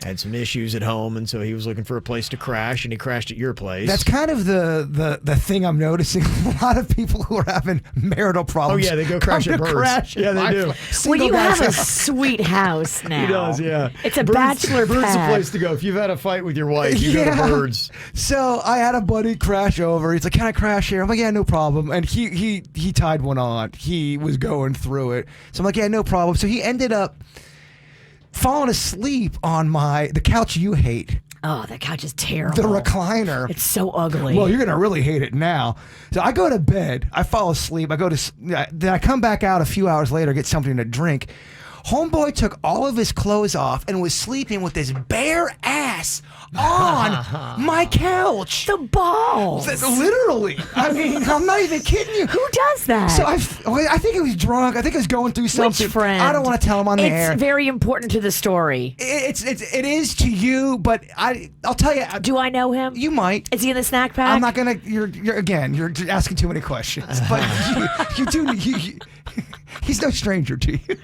had some issues at home, and so he was looking for a place to crash, and he crashed at your place. That's kind of the thing I'm noticing. A lot of people who are having marital problems. Oh, yeah, they go crash come at to Bird's. crash Yeah, at they my do. place. Well, Single you have guys a sweet house now. He does, yeah. It's a Bird's- bachelor Bird's pad. the place to go. If you've had a fight with your wife, you go to Bird's. So I had a buddy crash over. He's like, "Can I crash here?" I'm like, "Yeah, no problem." And he tied one on. He was going through it. So I'm like, "Yeah, no problem." So he ended up falling asleep on the couch you hate. Oh, that couch is terrible. The recliner. It's so ugly. Well, you're gonna really hate it now. So I go to bed. I fall asleep. Then I come back out a few hours later, get something to drink. Homeboy took all of his clothes off and was sleeping with his bare ass on my couch. the balls. Literally. I mean, I'm not even kidding you. Who does that? So I think he was drunk. I think he was going through something. Which friend? I don't want to tell him on the air. It's very important to the story. It is to you, but I'll tell you. Do I know him? You might. Is he in the snack pack? I'm not gonna. You're asking too many questions. But you do. He's no stranger to you.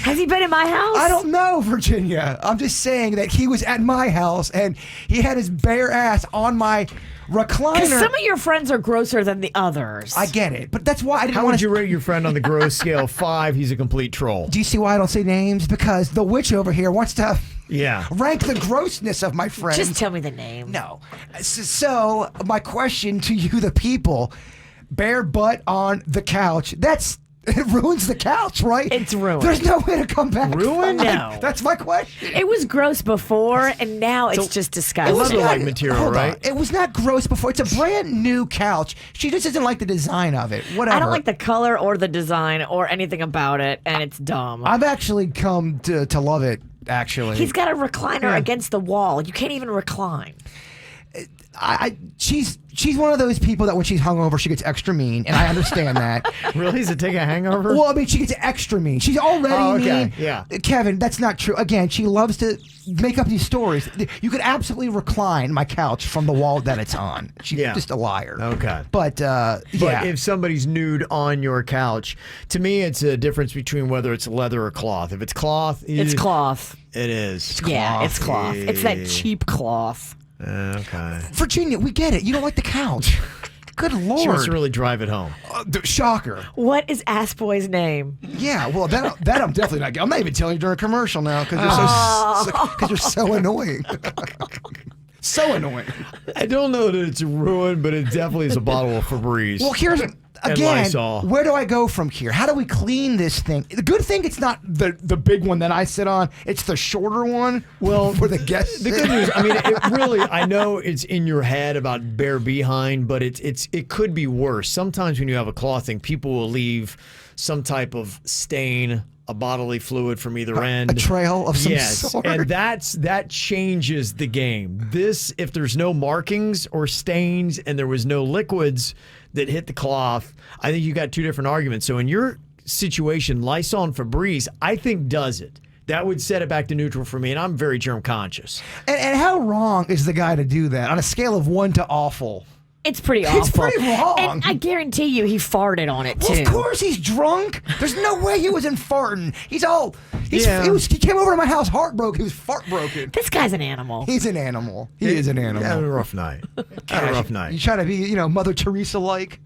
Has he been in my house? I don't know, Virginia. I'm just saying that he was at my house and he had his bare ass on my recliner. Because some of your friends are grosser than the others. I get it, but that's why I didn't How want would to. you rate your friend on the gross scale? 5, he's a complete troll. Do you see why I don't say names? Because the witch over here wants to Yeah. rank the grossness of my friends. Just tell me the name. No. So my question to you, the people, bare butt on the couch. It ruins the couch, right? It's ruined. There's no way to come back. Ruined? from it. No. That's my question. It was gross before, and now it's just disgusting. leather-like material, hold on. right? It was not gross before. It's a brand new couch. She just doesn't like the design of it. Whatever. I don't like the color or the design or anything about it, and it's dumb. I've actually come to love it. Actually, He's got a recliner against the wall. You can't even recline. She's one of those people that when she's hungover, she gets extra mean, and I understand that. Really? Does it take a hangover? Well, I mean, she gets extra mean. She's already mean. Yeah. Kevin, that's not true. Again, she loves to make up these stories. You could absolutely recline my couch from the wall that it's on. She's just a liar. Okay. But yeah. If somebody's nude on your couch, to me, it's a difference between whether it's leather or cloth. If it's cloth, It's cloth. It is. Yeah, it's cloth. It's that cheap cloth. Okay. Virginia, we get it. You don't like the couch. Good Lord. She wants to really drive it home. Shocker. What is Ass Boy's name? Yeah, well, that I'm definitely not. I'm not even telling you during a commercial now because you're so annoying. So annoying. I don't know that it's ruined, but it definitely is a bottle of Febreze. Well, here's And again. Lysol. Where do I go from here? How do we clean this thing? The good thing, it's not the big one that I sit on. It's the shorter one. Well, for the guests. The good news, I mean, it really, I know it's in your head about bare behind, but it could be worse. Sometimes when you have a cloth thing, people will leave some type of stain, a bodily fluid from either end. A trail of some yes, sort. and that changes the game. This, if there's no markings or stains and there was no liquids that hit the cloth, I think you got two different arguments. So in your situation, Lysol and Febreze, I think does it. That would set it back to neutral for me, and I'm very germ conscious. And how wrong is the guy to do that on a scale of 1 to awful? It's pretty awful. It's pretty wrong. And I guarantee you he farted on it, too. Well, of course he's drunk. There's no way he wasn't farting. He came over to my house heartbroken. He was fart broken. This guy's an animal. He's an animal. He is an animal. Had a rough night. Had a rough night. You try to be, Mother Teresa-like?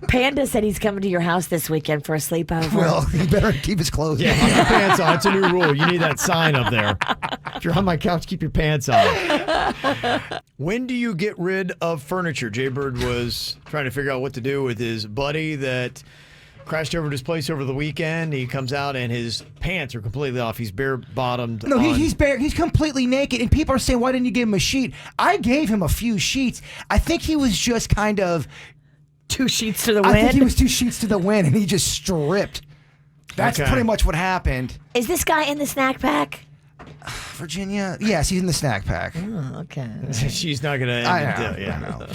Panda said he's coming to your house this weekend for a sleepover. Well, he better keep his clothes Yeah, on. keep your pants on. It's a new rule. You need that sign up there. If you're on my couch, keep your pants on. When do you get rid of furniture? Jay Bird was trying to figure out what to do with his buddy that crashed over to his place over the weekend. He comes out and his pants are completely off. He's bare bottomed. No, he's bare. He's completely naked, and people are saying, "Why didn't you give him a sheet?" I gave him a few sheets. I think he was just kind of 2 sheets to the wind. I think he was 2 sheets to the wind, and he just stripped. That's Okay. pretty much what happened. Is this guy in the snack pack? Virginia, yes, he's in the snack pack. Oh, okay. She's not going to. I know.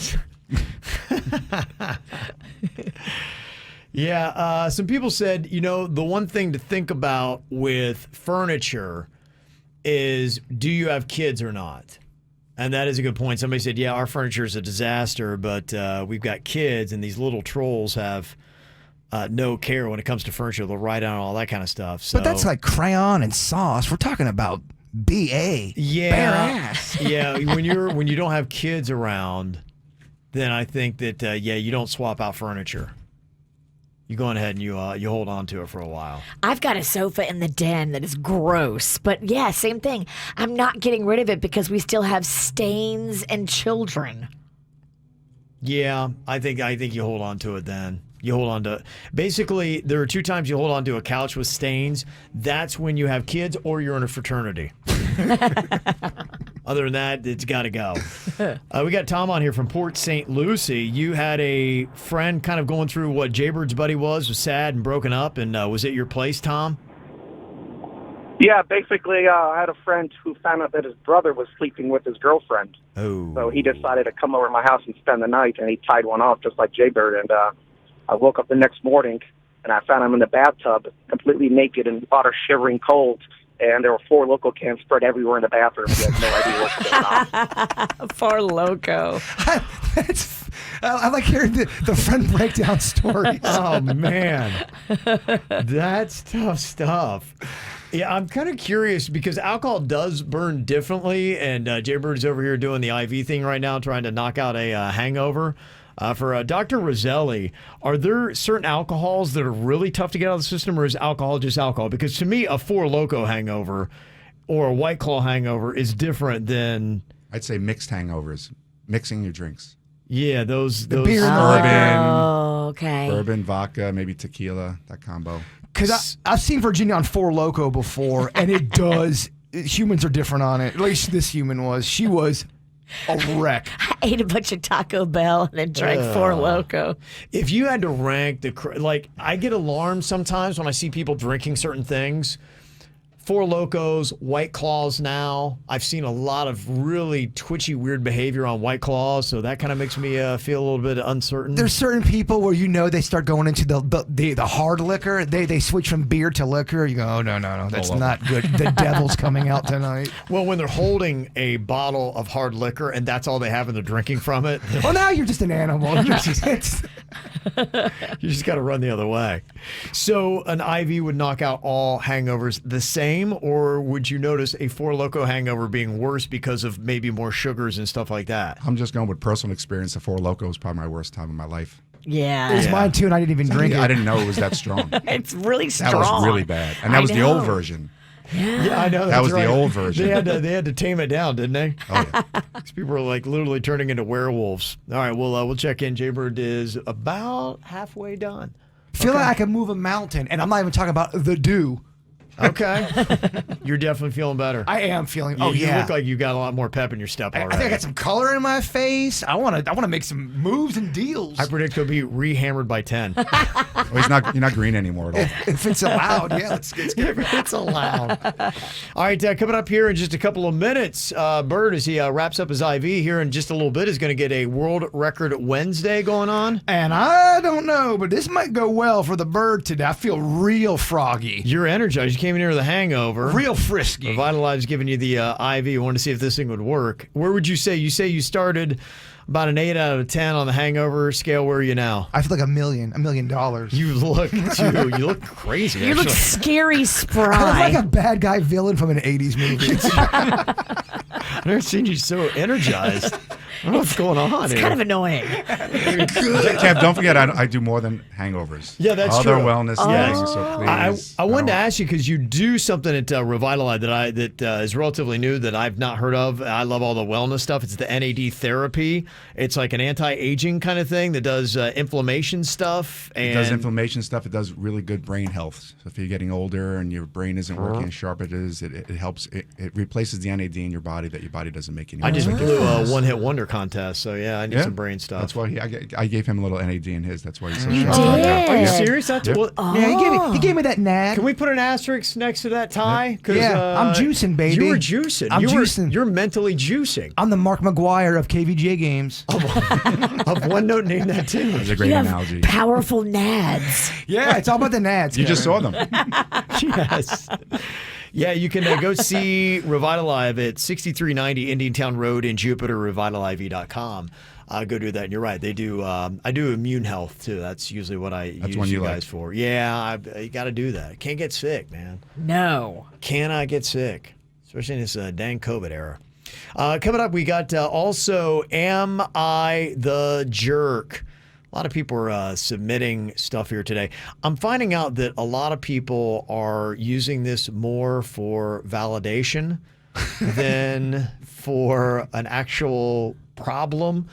Yeah, some people said, the one thing to think about with furniture is, do you have kids or not? And that is a good point. Somebody said, yeah, our furniture is a disaster, but we've got kids, and these little trolls have no care when it comes to furniture. They'll write down all that kind of stuff. So. But that's like crayon and sauce. We're talking about BA. Yeah, bare ass. Yeah, when you don't have kids around, then I think that you don't swap out furniture. You go on ahead and you hold on to it for a while. I've got a sofa in the den that is gross, but yeah, same thing. I'm not getting rid of it because we still have stains and children. Yeah, I think you hold on to it then. You hold on to basically there are 2 times you hold on to a couch with stains. That's when you have kids or you're in a fraternity. Other than that, it's got to go. We got Tom on here from Port St. Lucie. You had a friend kind of going through what Jaybird's buddy was sad and broken up, and was it your place, Tom? Yeah, basically, I had a friend who found out that his brother was sleeping with his girlfriend. Oh. So he decided to come over to my house and spend the night, and he tied one off just like Jaybird. And I woke up the next morning, and I found him in the bathtub, completely naked and water shivering cold. And there were 4 Loco cans spread everywhere in the bathroom. He had no idea what was going on. 4 Loco. I like hearing the friend breakdown stories. Oh, man. That's tough stuff. Yeah, I'm kind of curious because alcohol does burn differently, and Jaybird is over here doing the IV thing right now, trying to knock out a hangover. For Dr. Roselli, are there certain alcohols that are really tough to get out of the system, or is alcohol just alcohol? Because to me, a 4 Loco hangover or a White Claw hangover is different than... I'd say mixed hangovers, mixing your drinks. Yeah, those beer and the Bourbon, Oh, okay. bourbon, vodka, maybe tequila, that combo. Because I've seen Virginia on 4 Loco before, and it does. Humans are different on it. At least this human was. She was a wreck. I ate a bunch of Taco Bell and then drank 4 Loco. If you had to rank I get alarmed sometimes when I see people drinking certain things. 4 Locos, White Claws now. I've seen a lot of really twitchy, weird behavior on White Claws, so that kind of makes me feel a little bit uncertain. There's certain people where they start going into the hard liquor. They switch from beer to liquor. You go, oh, no, that's not good. The devil's coming out tonight. Well, when they're holding a bottle of hard liquor and that's all they have and they're drinking from it. Well, now you're just an animal. You just got to run the other way. So an IV would knock out all hangovers the same, or would you notice a 4 Loco hangover being worse because of maybe more sugars and stuff like that? I'm just going with personal experience. The 4 Loco was probably my worst time of my life. Yeah. It was mine too, and I didn't even drink it. I didn't know it was that strong. It's really strong. That was really bad. And that was the old version. Yeah, I know. That was right. the old version. They had to tame it down, didn't they? Oh, yeah. These people were like literally turning into werewolves. All right, we'll check in. Jaybird is about halfway done. Feel like I can move a mountain, and I'm not even talking about the dew. Okay. You're definitely feeling better. I am feeling. You look like you got a lot more pep in your step already. I think I got some color in my face. I want to make some moves and deals. I predict he'll be re-hammered by 10. Well, you're not green anymore at all. If it's allowed, yeah, let's get it. It's allowed. All right, coming up here in just a couple of minutes, Bird, as he wraps up his IV here in just a little bit, is going to get a World Record Wednesday going on. And I don't know, but this might go well for the Bird today. I feel real froggy. You're energized. You came in here with a hangover. Real frisky. Revitalize giving you the IV. You wanted to see if this thing would work. Where would you say? You say you started about an 8 out of 10 on the hangover scale. Where are you now? I feel like $1 million. You look crazy. You look scary spry. I look like a bad guy villain from an 80s movie. I've never seen you so energized. I don't know what's going on It's here. kind of annoying. Kev, don't forget, I do more than hangovers. Yeah, that's Other true. wellness things, so please. I wanted to ask you because you do something at Revitalize that is relatively new that I've not heard of. I love all the wellness stuff. It's the NAD therapy. It's like an anti-aging kind of thing that does inflammation stuff. And It does inflammation stuff. It does really good brain health. So if you're getting older and your brain isn't working as sharp as it is, it helps. It replaces the NAD in your body that your body doesn't make anymore. I just blew a one-hit wonder contest, so yeah, I need some brain stuff. That's why I gave him a little NAD in his. That's why he's so You sharp. did? Are you Yeah. serious? That's Yep. Yeah, he gave me that nag. Can we put an asterisk next to that tie? 'Cause, Yeah, I'm juicing, baby. You were juicing. I'm juicing. You're mentally juicing. I'm the Mark McGuire of KVJ games. Of one note, name that too. That's a great You have analogy. powerful nads. Yeah, it's all about the nads. You just Kevin. saw them. Yes. Yeah, you can go see Revitalive at 6390 Indiantown Road in Jupiter, revitaliv.com. Go do that. And you're right. They do. I do immune health too. That's usually what I use one you you guys like. for. Yeah, you got to do that. Can't get sick, man. No. Cannot get sick, especially in this dang COVID era. Coming up, we got also Am I the Jerk? A lot of people are submitting stuff here today. I'm finding out that a lot of people are using this more for validation than for an actual problem.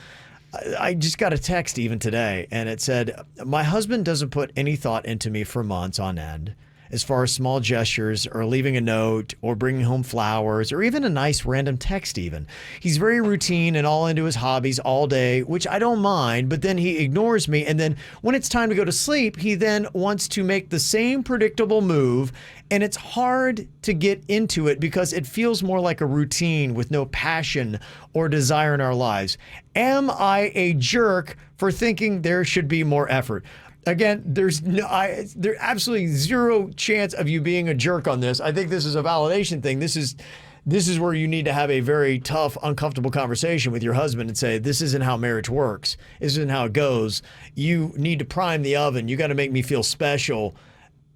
I just got a text even today, and it said, my husband doesn't put any thought into me for months on end. as far as small gestures or leaving a note or bringing home flowers or even a nice random text even. He's very routine and all into his hobbies all day, which I don't mind, but then he ignores me. And then when it's time to go to sleep, he then wants to make the same predictable move. And it's hard to get into it because it feels more like a routine with no passion or desire in our lives. Am I a jerk for thinking there should be more effort? Again, there's absolutely zero chance of you being a jerk on this. I think this is a validation thing. This is where you need to have a very tough, uncomfortable conversation with your husband and say, this isn't how marriage works. This isn't how it goes. You need to prime the oven. You got to make me feel special.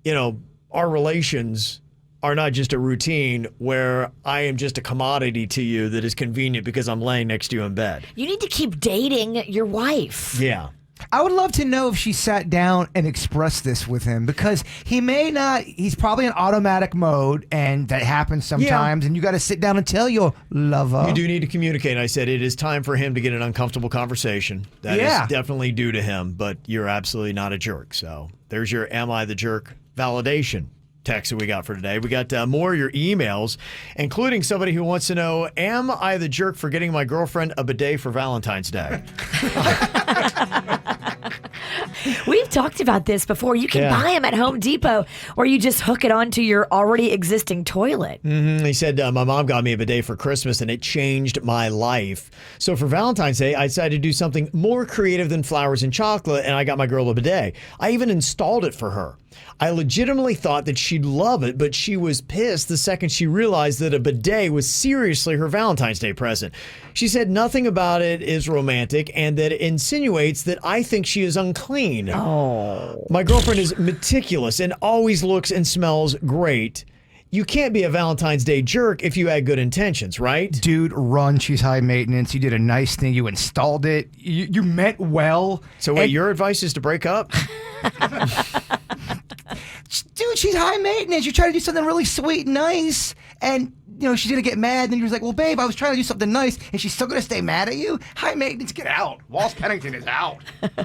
You know, our relations are not just a routine where I am just a commodity to you that is convenient because I'm laying next to you in bed. You need to keep dating your wife. Yeah. I would love to know if she sat down and expressed this with him, because he may not, he's probably in automatic mode, and that happens sometimes, and you got to sit down and tell your lover. You do need to communicate. I said it is time for him to get an uncomfortable conversation. That is definitely due to him, but you're absolutely not a jerk. So there's your Am I the Jerk validation text that we got for today. We got more of your emails, including somebody who wants to know, am I the jerk for getting my girlfriend a bidet for Valentine's Day? We've talked about this before. You can buy them at Home Depot, or you just hook it onto your already existing toilet. He said, my mom got me a bidet for Christmas and it changed my life. So for Valentine's Day, I decided to do something more creative than flowers and chocolate, and I got my girl a bidet. I even installed it for her. I legitimately thought that she'd love it, but she was pissed the second she realized that a bidet was seriously her Valentine's Day present. She said nothing about it is romantic and that it insinuates that I think she is unclean. Oh. My girlfriend is meticulous and always looks and smells great. You can't be a Valentine's Day jerk if you had good intentions, right? Dude, run. She's high maintenance. You did a nice thing. You installed it. You meant well. So wait, your advice is to break up? Dude, she's high maintenance. You try to do something really sweet and nice, and she's gonna get mad. And then you're like, well, babe, I was trying to do something nice, and she's still gonna stay mad at you? High maintenance, get out. Walls Pennington is out.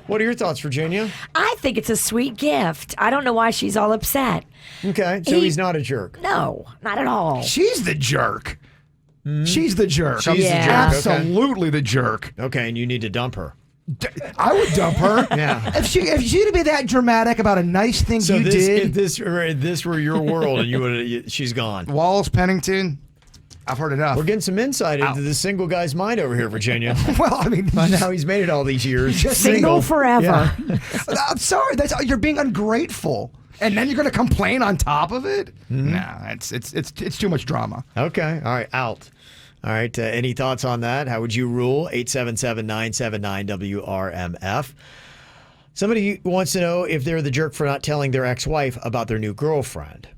What are your thoughts, Virginia? I think it's a sweet gift. I don't know why she's all upset. Okay, so he's not a jerk. No, not at all. She's the jerk. She's the jerk. She's the jerk. Absolutely the jerk. Okay, and you need to dump her. I would dump her. Yeah. If she'd be that dramatic about a nice thing so you did. If this were your world and she's gone. Walls Pennington. I've heard enough. We're getting some insight into the single guy's mind over here, Virginia. Well, I mean, by now he's made it all these years. Just single forever. Yeah. I'm sorry. You're being ungrateful, and then you're going to complain on top of it. Nah, it's too much drama. Okay. All right. Out. All right. Any thoughts on that? How would you rule? 877-979-WRMF. Somebody wants to know if they're the jerk for not telling their ex-wife about their new girlfriend.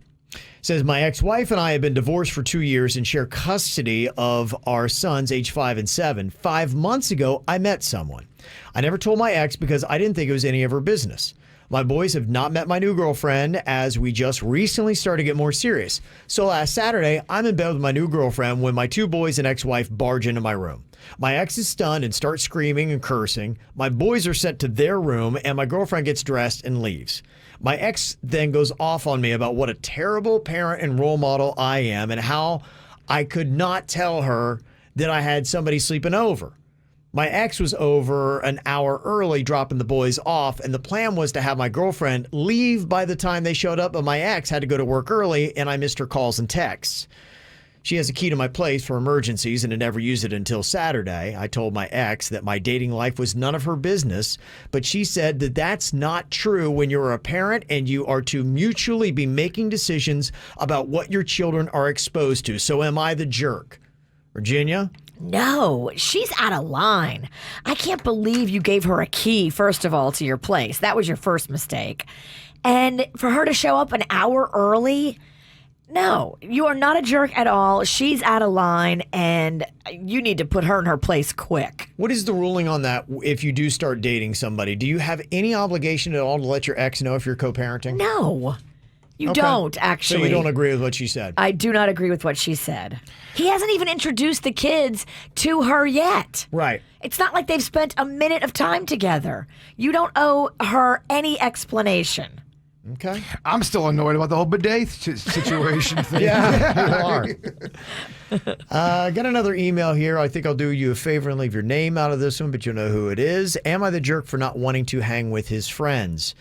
Says, my ex-wife and I have been divorced for 2 years and share custody of our sons, age 5 and 7. 5 months ago, I met someone. I never told my ex because I didn't think it was any of her business. My boys have not met my new girlfriend as we just recently started to get more serious. So last Saturday, I'm in bed with my new girlfriend when my 2 boys and ex-wife barge into my room. My ex is stunned and starts screaming and cursing. My boys are sent to their room and my girlfriend gets dressed and leaves. My ex then goes off on me about what a terrible parent and role model I am and how I could not tell her that I had somebody sleeping over. My ex was over an hour early dropping the boys off, and the plan was to have my girlfriend leave by the time they showed up, but my ex had to go to work early, and I missed her calls and texts. She has a key to my place for emergencies and had never used it until Saturday. I told my ex that my dating life was none of her business, but she said that that's not true when you're a parent and you are to mutually be making decisions about what your children are exposed to. So am I the jerk? Virginia? No, she's out of line. I can't believe you gave her a key, first of all, to your place. That was your first mistake. And for her to show up an hour early, no, you are not a jerk at all. She's out of line, and you need to put her in her place quick. What is the ruling on that if you do start dating somebody? Do you have any obligation at all to let your ex know if you're co-parenting? No. You don't, actually. So you don't agree with what she said? I do not agree with what she said. He hasn't even introduced the kids to her yet. Right. It's not like they've spent a minute of time together. You don't owe her any explanation. Okay. I'm still annoyed about the whole bidet situation thing. Yeah, you are. Got another email here. I think I'll do you a favor and leave your name out of this one, but you'll know who it is. Am I the jerk for not wanting to hang with his friends?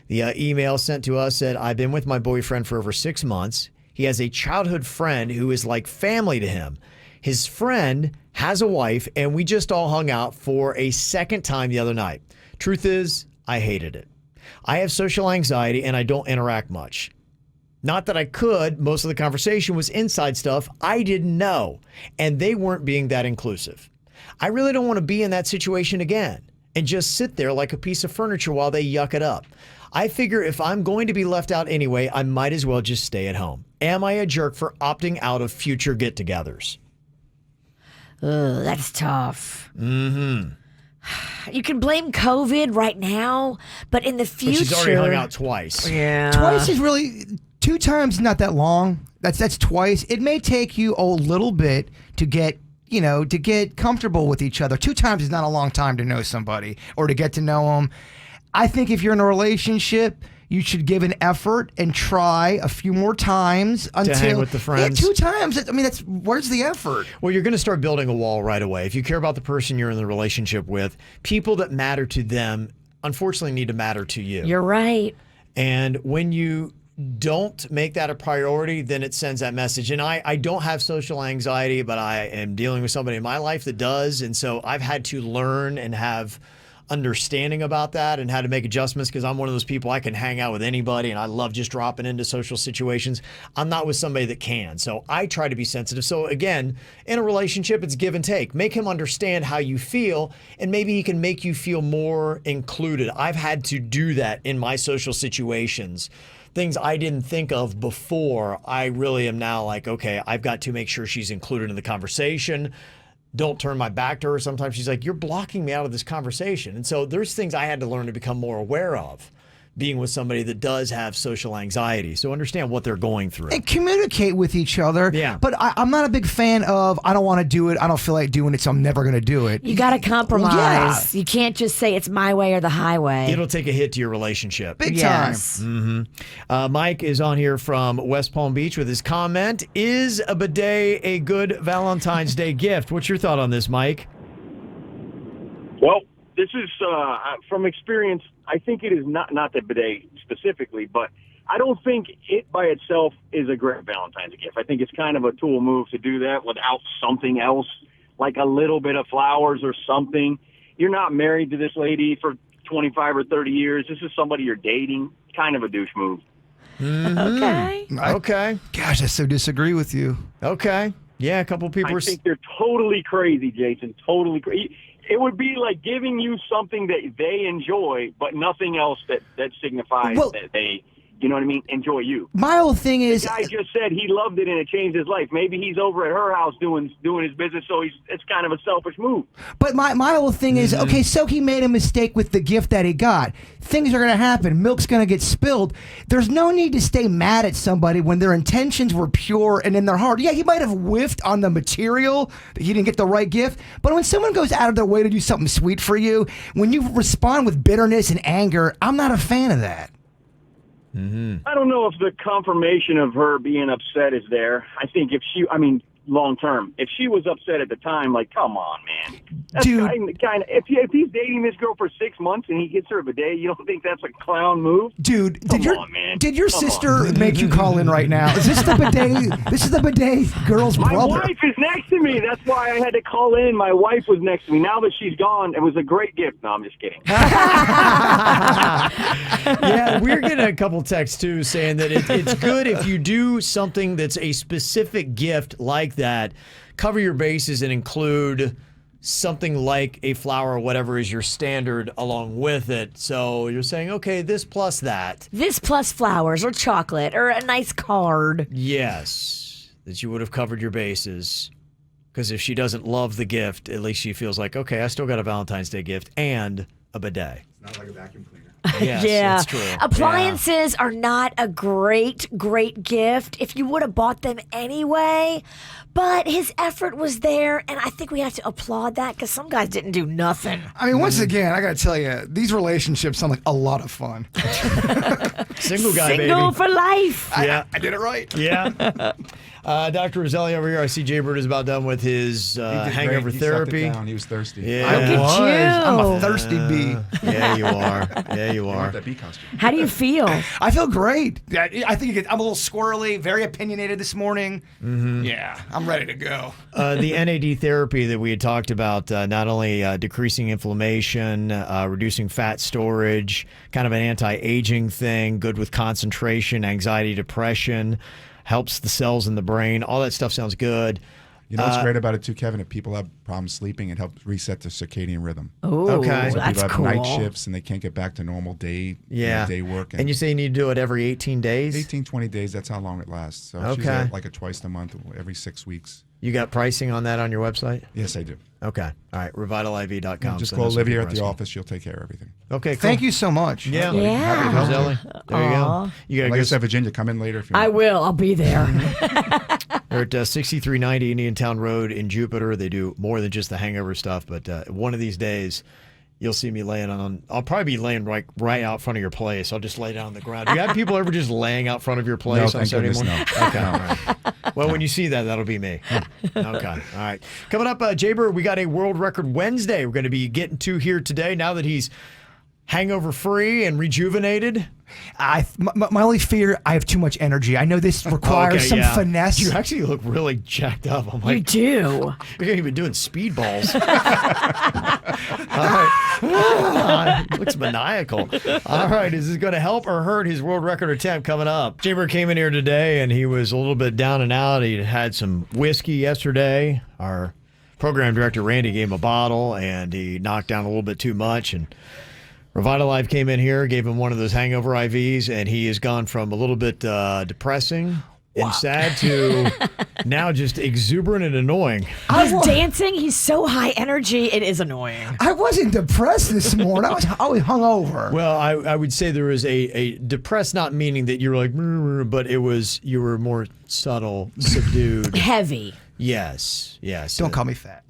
The email sent to us said, I've been with my boyfriend for over 6 months. He has a childhood friend who is like family to him. His friend has a wife, and we just all hung out for a second time the other night. Truth is, I hated it. I have social anxiety, and I don't interact much. Not that I could. Most of the conversation was inside stuff I didn't know, and they weren't being that inclusive. I really don't want to be in that situation again and just sit there like a piece of furniture while they yuck it up. I figure if I'm going to be left out anyway, I might as well just stay at home. Am I a jerk for opting out of future get-togethers? Ugh, that's tough. Mm-hmm. You can blame COVID right now, but in the future... But she's already hung out twice. Yeah. Twice is really 2 times not that long. That's twice. It may take you a little bit to get comfortable with each other. 2 times is not a long time to know somebody or to get to know them. I think if you're in a relationship, you should give an effort and try a few more times until to hang with the friends. Yeah, 2 times. I mean, where's the effort? Well, you're going to start building a wall right away. If you care about the person you're in the relationship with, people that matter to them, unfortunately, need to matter to you. You're right. And when you don't make that a priority, then it sends that message. And I don't have social anxiety, but I am dealing with somebody in my life that does. And so I've had to learn and have understanding about that and how to make adjustments, because I'm one of those people, I can hang out with anybody and I love just dropping into social situations. I'm not with somebody that can. So I try to be sensitive. So again, in a relationship, it's give and take. Make him understand how you feel, and maybe he can make you feel more included. I've had to do that in my social situations. Things I didn't think of before, I really am now like, okay, I've got to make sure she's included in the conversation. Don't turn my back to her. Sometimes she's like, you're blocking me out of this conversation. And so there's things I had to learn to become more aware of, being with somebody that does have social anxiety. So understand what they're going through. And communicate with each other. Yeah. But I'm not a big fan of, I don't want to do it, I don't feel like doing it, so I'm never going to do it. You got to compromise. Yeah. You can't just say it's my way or the highway. It'll take a hit to your relationship. Big Yes. time. Mike is on here from West Palm Beach with his comment. Is a bidet a good Valentine's Day gift? What's your thought on this, Mike? Well, this is from experience. I think it is not the bidet specifically, but I don't think it by itself is a great Valentine's gift. I think it's kind of a tool move to do that without something else, like a little bit of flowers or something. You're not married to this lady for 25 or 30 years. This is somebody you're dating. Kind of a douche move. Okay. Okay. Gosh, I so disagree with you. Okay. Yeah, a couple people I think they're totally crazy, Jason. Totally crazy. It would be like giving you something that they enjoy, but nothing else that signifies that they, you know what I mean, enjoy you. My whole thing is, the guy just said he loved it and it changed his life. Maybe he's over at her house doing his business, so it's kind of a selfish move. but my whole thing is, okay, so he made a mistake with the gift that he got. Things are going to happen. Milk's going to get spilled. There's no need to stay mad at somebody when their intentions were pure and in their heart. Yeah, he might have whiffed on the material, that he didn't get the right gift. But when someone goes out of their way to do something sweet for you, when you respond with bitterness and anger, I'm not a fan of that. I don't know if the confirmation of her being upset is there. I think long term, if she was upset at the time, like, come on, man. That's Dude. if he's dating this girl for 6 months and he gets her a bidet, you don't think that's a clown move? Dude, Come on, man. did your Come sister on. make you call in right now? Is this the bidet? This is the bidet girl's My brother. wife is next to me. That's why I had to call in. My wife was next to me. Now that she's gone, it was a great gift. No, I'm just kidding. Yeah, we're getting a couple texts too saying that it's good if you do something that's a specific gift like that. Cover your bases and include something like a flower or whatever is your standard along with it. So you're saying, okay, this plus that. This plus flowers or chocolate or a nice card. Yes, that you would have covered your bases. Because if she doesn't love the gift, at least she feels like, okay, I still got a Valentine's Day gift and a bidet. It's not like a vacuum cleaner. Yes, Yeah. that's true. Appliances are not a great gift if you would have bought them anyway. But his effort was there, and I think we have to applaud that because some guys didn't do nothing. I mean, once again, I got to tell you, these relationships sound like a lot of fun. Single guy, Single baby. for life. Yeah. I did it right. Yeah. Dr. Roselli over here. I see Jay Bird is about done with his He did hangover great. He sucked it therapy. down. He was thirsty. Yeah. Look at you. I'm a thirsty bee. Yeah, you are. Yeah, you I are. want that bee costume. How do you feel? I feel great. I think I'm a little squirrely, very opinionated this morning. Yeah, I'm ready to go. The NAD therapy that we had talked about, not only decreasing inflammation, reducing fat storage, kind of an anti-aging thing, good with concentration, anxiety, depression, helps the cells in the brain. All that stuff sounds good. You know what's great about it too, Kevin? If people have problems sleeping, it helps reset the circadian rhythm. Oh, Okay. So that's people have cool. night shifts and they can't get back to normal day work. And you say you need to do it every 18 days? 18, 20 days, that's how long it lasts. So she's Okay. at like a twice a month, every 6 weeks. You got pricing on that on your website? Yes, I do. Okay. All right. Revitaliv.com. Just Send call us some Olivia at the pricing. office. She'll take care of everything. Okay, cool. Thank you so much. Yeah. Yeah. Happy to help you. There you go. You got Like I to said, Virginia, come in later if you I want. will. I'll be there. They're at 6390 Indian Town Road in Jupiter. They do more than just the hangover stuff, but one of these days you'll see me laying on. I'll probably be laying right out front of your place. I'll just lay down on the ground. Do you have people ever just laying out front of your place No, on thank Saturday goodness, morning? Okay, all right. Well, when you see that, that'll be me. Okay, all right. Coming up, Jaybird, we got a World Record Wednesday we're going to be getting to here today now that he's hangover free and rejuvenated. My only fear, I have too much energy. I know this requires some finesse. You actually look really jacked up. I'm You like, do. you're even doing speedballs. All right. Looks maniacal. All right. Is this going to help or hurt his world record attempt coming up? Jaybird came in here today and he was a little bit down and out. He had some whiskey yesterday. Our program director, Randy, gave him a bottle and he knocked down a little bit too much. And Revitalive came in here, gave him one of those hangover IVs, and he has gone from a little bit depressing and sad to now just exuberant and annoying. He's dancing. He's so high energy. It is annoying. I wasn't depressed this morning. I was hungover. Well, I would say there was a depressed, not meaning that you were like, but it was, you were more subtle, subdued. Heavy. Yes. Don't call me fat.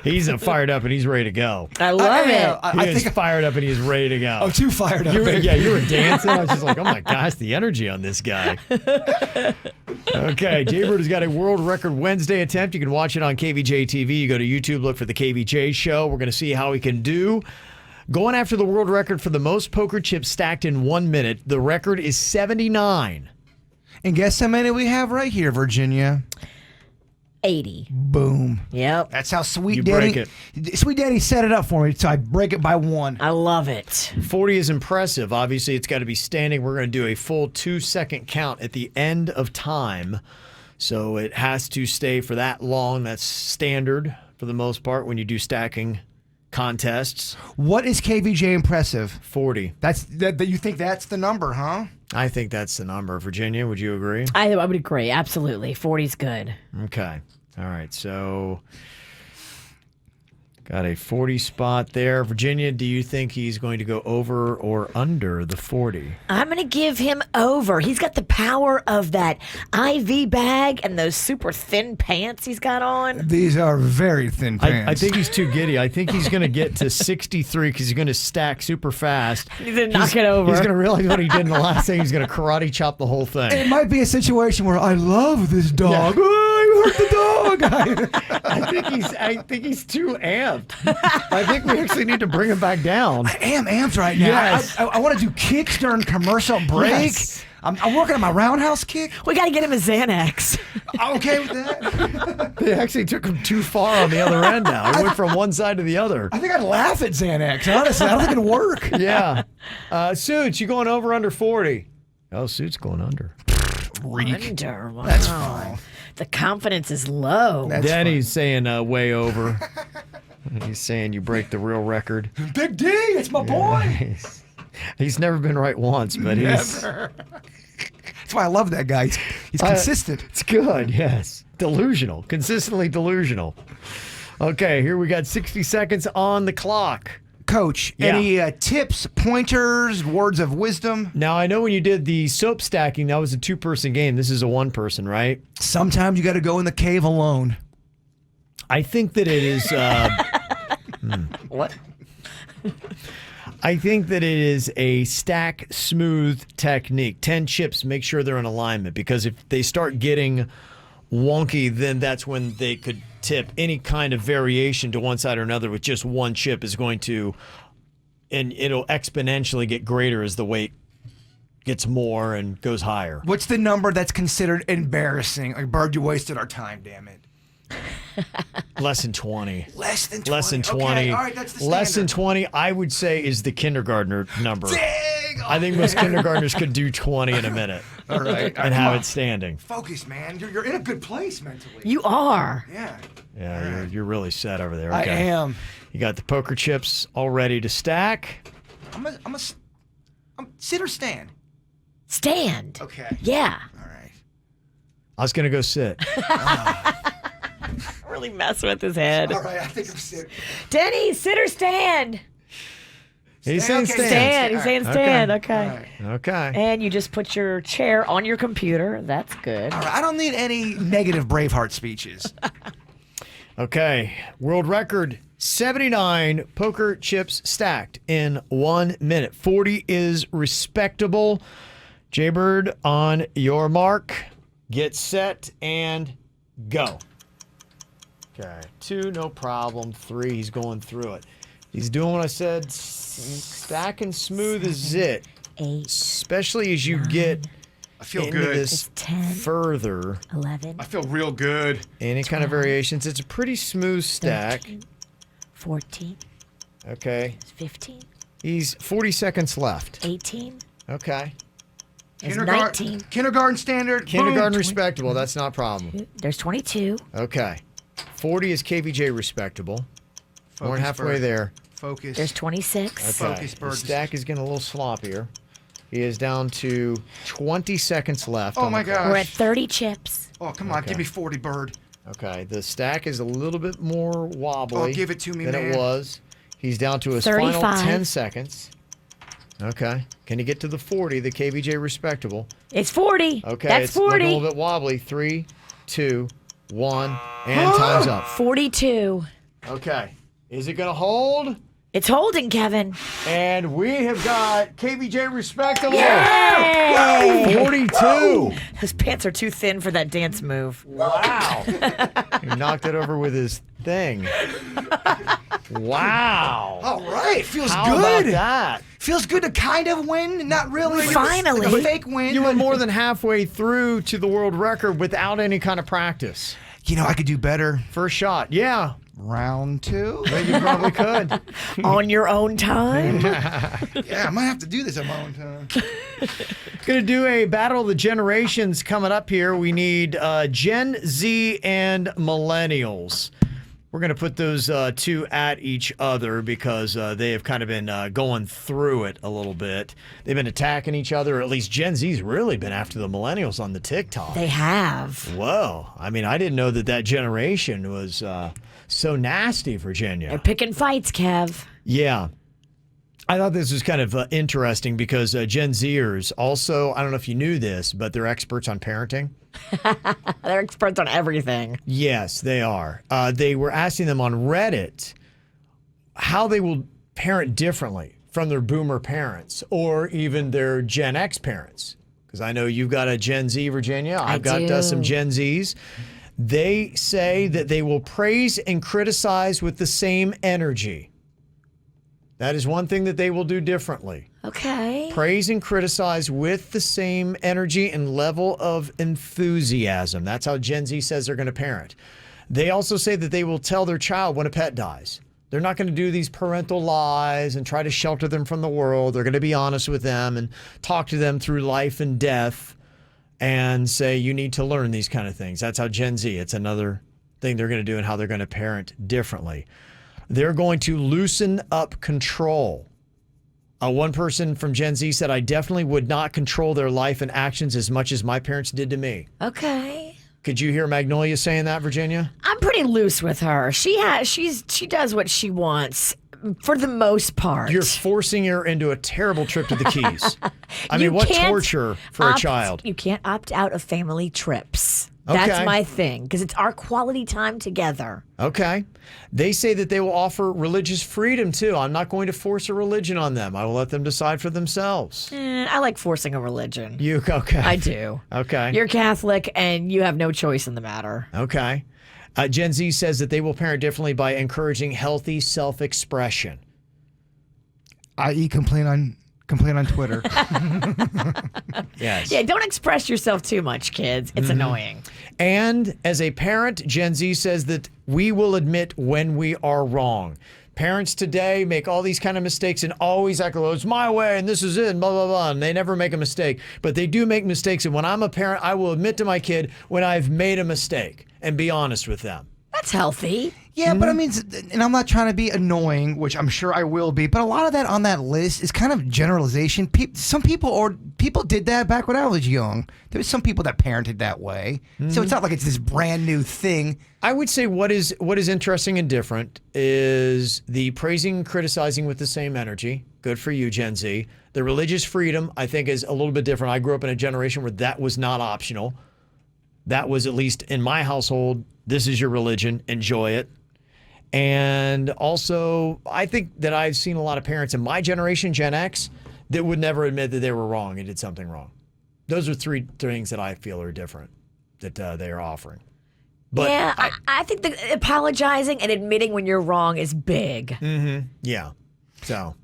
He's fired up and he's ready to go. I love it. I think he's fired up and he's ready to go. I'm too fired up. You were dancing. I was just like, oh my gosh, the energy on this guy. Okay, Jaybird has got a world record Wednesday attempt. You can watch it on KVJ TV. You go to YouTube, look for the KVJ show. We're going to see how he can do. Going after the world record for the most poker chips stacked in 1 minute. The record is 79. And guess how many we have right here, Virginia? 80. Boom. Yep. That's how Sweet You Daddy. break Sweet Daddy set it up for me, so I break it by one. I love it. 40 is impressive. Obviously, it's got to be standing. We're going to do a full 2-second count at the end of time. So it has to stay for that long. That's standard for the most part when you do stacking contests. What is KVJ impressive? 40. That you think that's the number, huh? I think that's the number. Virginia, would you agree? I would agree. Absolutely. 40's good. Okay. All right. So got a 40 spot there. Virginia, do you think he's going to go over or under the 40? I'm going to give him over. He's got the power of that IV bag and those super thin pants he's got on. These are very thin pants. I think he's too giddy. I think he's going to get to 63 because he's going to stack super fast. He's going to knock it over. He's going to realize what he did in the last thing. He's going to karate chop the whole thing. It might be a situation where I love this dog. Yeah. Oh, you hurt the dog. I think he's too amped. I think we actually need to bring him back down. I am amped right now. Yes. I want to do kicks during commercial break. Yes. I'm working on my roundhouse kick. We got to get him a Xanax. I'm okay with that. They actually took him too far on the other end now. He went from one side to the other. I think I'd laugh at Xanax. Honestly, I don't think it'd work. Yeah. Suits, you going over under 40? Oh, Suits going under. Under. Wow. That's fine. The confidence is low. Danny's saying way over. He's saying you break the real record. Big D, it's my boy. He's never been right once, but he's... That's why I love that guy. He's consistent. It's good, yes. Delusional. Consistently delusional. Okay, here we got 60 seconds on the clock. Coach, Yeah. any tips, pointers, words of wisdom? Now, I know when you did the soap stacking, that was a 2-person game. This is a 1-person, right? Sometimes you got to go in the cave alone. I think that it is... What? I think that it is a stack smooth technique. 10 chips, make sure they're in alignment, because if they start getting wonky, then that's when they could tip. Any kind of variation to one side or another with just one chip is going to, and it'll exponentially get greater as the weight gets more and goes higher. What's the number that's considered embarrassing? Like, Bird, you wasted our time, damn it. Less than 20. Less than 20. Less than 20. Okay, all right, that's the Less than standard. 20, I would say, is the kindergartner number. Dang! I think most kindergartners could do 20 in a minute. All right. And have it standing. Focus, man. You're in a good place mentally. You are. Yeah. Yeah, you're really set over there. I Okay. am. You got the poker chips all ready to stack. I'm sit or stand? Stand. Okay. Yeah. All right. I was going to go sit. Really mess with his head. All right, I think I'm sitting. Denny, sit or stand? He's saying Okay, stand. Stand. He's saying stand. All Okay. right. Okay. And you just put your chair on your computer. That's good. All right. I don't need any negative Braveheart speeches. Okay. World record 79 poker chips stacked in 1 minute. 40 is respectable. Jaybird, on your mark, get set, and go. Okay. 2, no problem. 3, he's going through it. He's doing what I said. Stacking smooth as it. 8, Especially as you get I feel into good. this 10, further. 11, I feel real good. Any kind of variations. It's a pretty smooth stack. 13, 14, Okay. 15, He's 40 seconds left. 18, Okay. there's 19, Kindergarten standard. Kindergarten Boom. respectable. That's not a problem. there's 22. Okay. 40 is KVJ respectable. More than Focus, halfway Bird. there. Focus. There's 26. Okay. Focus, The Bird. stack is getting a little sloppier. He is down to 20 seconds left. Oh on my the clock. gosh. We're at 30 chips. Oh, come on. Okay. Give me 40, Bird. Okay. The stack is a little bit more wobbly Oh, give it to me, than man. it was. He's down to his 35. final 10 seconds. Okay. Can he get to the 40, the KVJ respectable? It's 40. Okay. That's it's looking 40. a little bit wobbly. 3, 2, 1, and time's up. 42. Okay. Is it going to hold? It's holding, Kevin. And we have got KVJ respectable. Yay! 42. His pants are too thin for that dance move. Wow. He knocked it over with his thing. Wow. All right. Feels How good. about that? Feels good to kind of win, not really. Finally. Like a fake win. You went more than halfway through to the world record without any kind of practice. You know, I could do better. First shot. Yeah. Round 2. You probably could. On your own time. Yeah, I might have to do this on my own time. Going to do a battle of the generations coming up here. We need Gen Z and millennials. We're going to put those two at each other because they have kind of been going through it a little bit. They've been attacking each other, or at least Gen Z's really been after the millennials on the TikTok. They have. Whoa. I mean, I didn't know that generation was so nasty, Virginia. They're picking fights, Kev. Yeah. I thought this was kind of interesting because Gen Zers also, I don't know if you knew this, but they're experts on parenting. They're experts on everything. Yes, they are. They were asking them on Reddit how they will parent differently from their boomer parents or even their Gen X parents. Because I know you've got a Gen Z, Virginia. I've got do. some Gen Zs. They say that they will praise and criticize with the same energy. That is one thing that they will do differently. Okay. Praise and criticize with the same energy and level of enthusiasm. That's how Gen Z says they're going to parent. They also say that they will tell their child when a pet dies. They're not going to do these parental lies and try to shelter them from the world. They're going to be honest with them and talk to them through life and death and say, you need to learn these kind of things. That's how Gen Z, it's another thing they're going to do and how they're going to parent differently. They're going to loosen up control. One person from Gen Z said, I definitely would not control their life and actions as much as my parents did to me. Okay. Could you hear Magnolia saying that, Virginia? I'm pretty loose with her. She does what she wants for the most part. You're forcing her into a terrible trip to the Keys. I You mean, what can't torture for a opt- child? You can't opt out of family trips. That's Okay. my thing, because it's our quality time together. Okay. They say that they will offer religious freedom too. I'm not going to force a religion on them. I will let them decide for themselves. I like forcing a religion. You okay? I do. Okay. You're Catholic, and you have no choice in the matter. Okay. Gen Z says that they will parent differently by encouraging healthy self-expression. I.e. complain on Twitter. Yes. Yeah, don't express yourself too much, kids. It's annoying. And as a parent, Gen Z says that we will admit when we are wrong. Parents today make all these kind of mistakes and always act like, it's my way and this is it, and blah, blah, blah. And they never make a mistake. But they do make mistakes. And when I'm a parent, I will admit to my kid when I've made a mistake and be honest with them. That's healthy. Yeah, but I mean, and I'm not trying to be annoying, which I'm sure I will be, but a lot of that on that list is kind of generalization. Some people did that back when I was young. There was some people that parented that way. So it's not like it's this brand new thing. I would say what is interesting and different is the praising and criticizing with the same energy. Good for you, Gen Z. The religious freedom, I think, is a little bit different. I grew up in a generation where that was not optional. That was, at least in my household, this is your religion, enjoy it. And also, I think that I've seen a lot of parents in my generation, Gen X, that would never admit that they were wrong and did something wrong. Those are three things that I feel are different that they are offering. But yeah, I think that apologizing and admitting when you're wrong is big. yeah. So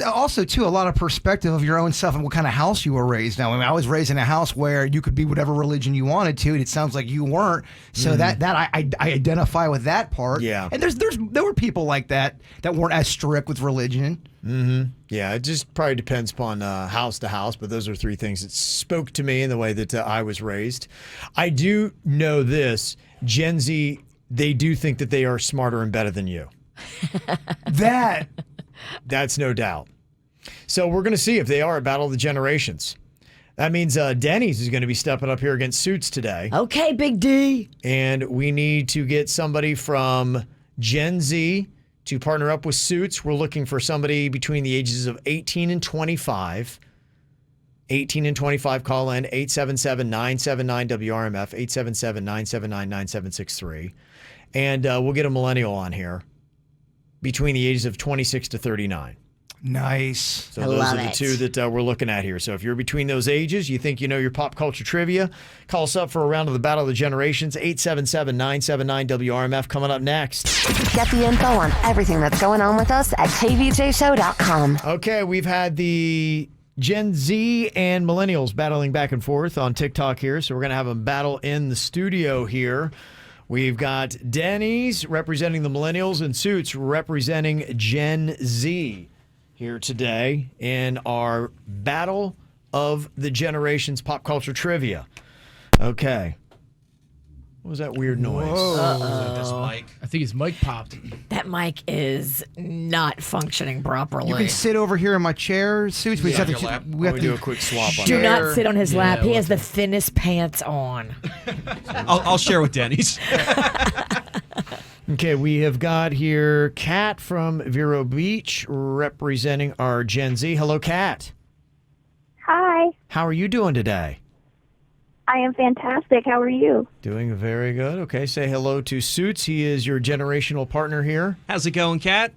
Also, too, a lot of perspective of your own self and what kind of house you were raised. Now, I mean, I was raised in a house where you could be whatever religion you wanted to, and it sounds like you weren't. So that I identify with that part. Yeah. And there were people like that weren't as strict with religion. yeah, it just probably depends upon house to house, but those are three things that spoke to me in the way that I was raised. I do know this, Gen Z, they do think that they are smarter and better than you. That's no doubt. So we're going to see if they are at Battle of the Generations. That means Denny's is going to be stepping up here against Suits today. Okay, Big D. And we need to get somebody from Gen Z to partner up with Suits. We're looking for somebody between the ages of 18 and 25. 18 and 25, call in 877-979-WRMF, 877-979-9763. And we'll get a millennial on here between the ages of 26 to 39. Nice. So those are the two that we're looking at here. So if you're between those ages, you think you know your pop culture trivia, call us up for a round of the Battle of the Generations, 877-979-WRMF, coming up next. Get the info on everything that's going on with us at kvjshow.com. Okay, we've had the Gen Z and millennials battling back and forth on TikTok here. So we're going to have them battle in the studio here. We've got Denny's representing the millennials and Suits representing Gen Z here today in our Battle of the Generations pop culture trivia. Okay. What was that weird noise? This mic. I think his mic popped. That mic is not functioning properly. You can sit over here in my chair, Suits. We Yeah, just your have lap. to, we have We to do a quick swap on Do that. not sit on his lap. He we'll has the thinnest pants on. I'll share with Denny's. Okay, we have got here Kat from Vero Beach representing our Gen Z. Hello, Kat. Hi, How are you doing today? I am fantastic. How are you? Doing very good. Okay, say hello to Suits. He is your generational partner here. How's it going, Kat?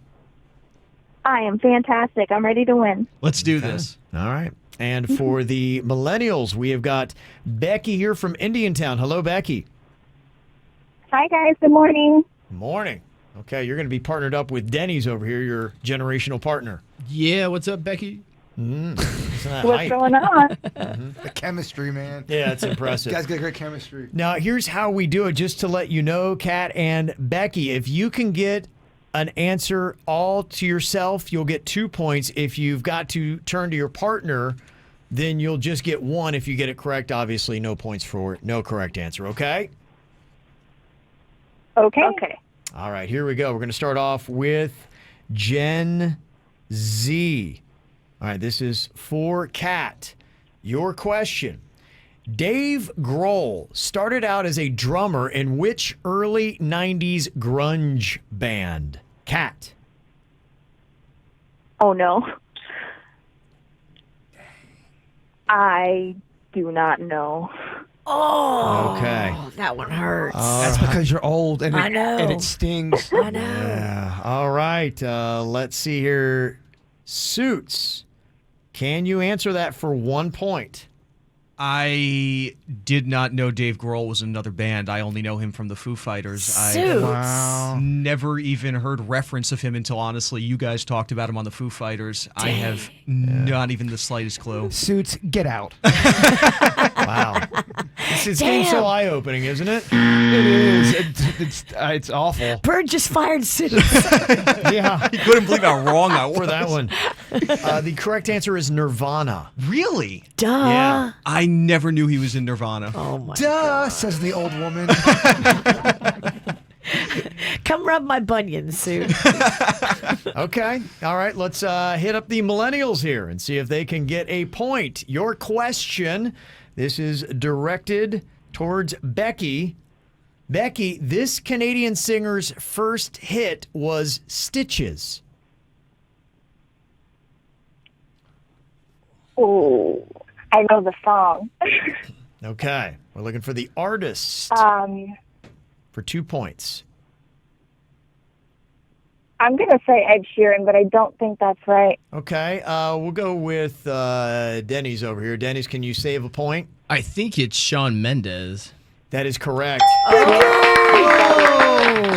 I am fantastic. I'm ready to win. Let's do this. All right. And for the millennials, we have got Becky here from Indiantown. Hello, Becky. Hi, guys. Good morning. Morning. Okay, you're going to be partnered up with Denny's over here, your generational partner. Yeah, what's up, Becky? Isn't that What's hype? going on? the chemistry, man. Yeah, it's impressive. You guys got great chemistry. Now, here's how we do it, just to let you know, Kat and Becky. If you can get an answer all to yourself, you'll get 2 points. If you've got to turn to your partner, then you'll just get 1 if you get it correct. Obviously, no points for no correct answer, okay? Okay. All right, here we go. We're going to start off with Gen Z. All right, this is for Kat. Your question. Dave Grohl started out as a drummer in which early 90s grunge band? Kat. Oh, no. I do not know. Oh, Okay. that one hurts. That's because you're old and I know. and it stings. I know. Yeah. All right. Let's see here. Suits. Can you answer that for 1 point? I did not know Dave Grohl was in another band. I only know him from the Foo Fighters. Suits. I never even heard reference of him until, honestly, you guys talked about him on the Foo Fighters. I have not even the slightest clue. Suits, get out. Wow. This game's so eye-opening, isn't it? It is. It's awful. Bird just fired Suits. Yeah. You couldn't believe how wrong I was. For that one. The correct answer is Nirvana. Really? Duh. Yeah. I never knew he was in Nirvana. Oh my Duh, God. says the old woman. Come rub my bunions, Suit. Okay. All right. Let's hit up the millennials here and see if they can get a point. Your question, this is directed towards Becky. Becky, this Canadian singer's first hit was Stitches. Oh, I know the song. Okay. We're looking for the artist for 2 points. I'm going to say Ed Sheeran, but I don't think that's right. Okay. We'll go with Denny's over here. Denny's, can you save a point? I think it's Shawn Mendes. That is correct.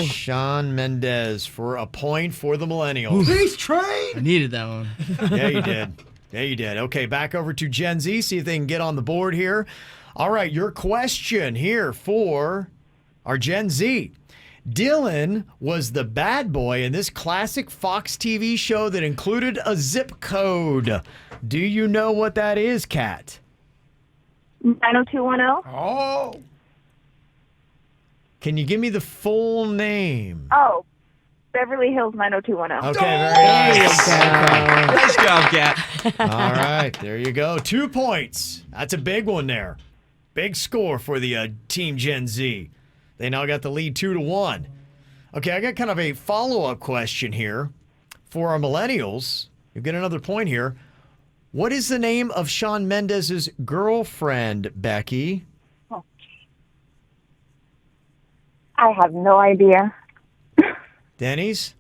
Shawn Mendes for a point for the millennials. Please train. I needed that one. Yeah, you did. Yeah, you did. Okay, back over to Gen Z, see if they can get on the board here. All right, your question here for our Gen Z. Dylan was the bad boy in this classic Fox TV show that included a zip code. Do you know what that is, Kat? 90210? Oh. Can you give me the full name? Oh, Beverly Hills 90210. Okay, very nice. Nice job, Kat. All right, there you go. 2 points. That's a big one there. Big score for the Team Gen Z. They now got the lead 2-1. Okay, I got kind of a follow-up question here for our millennials. You get another point here. What is the name of Shawn Mendes' girlfriend, Becky? I have no idea. Denny's?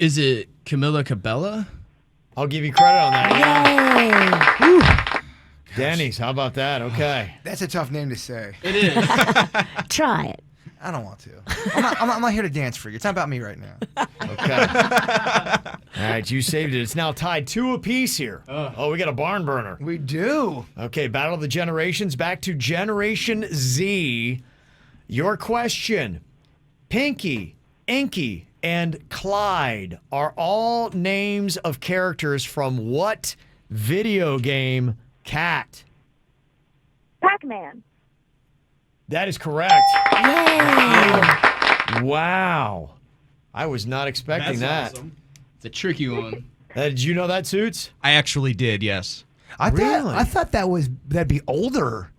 Is it Camila Cabella? I'll give you credit on that. Yay. Denny's, how about that? Okay. That's a tough name to say. It is. Try it. I don't want to. I'm not here to dance for you. It's not about me right now. Okay. All right, you saved it. It's now tied 2 apiece here. Oh, we got a barn burner. We do. Okay, Battle of the Generations. Back to Generation Z. Your question. Pinky, Inky, and Clyde are all names of characters from what video game, Cat? Pac-Man. That is correct. Yay. Wow. I was not expecting that. Awesome. It's a tricky one. Did you know that, Suits? I actually did, yes. Really? I thought that'd be older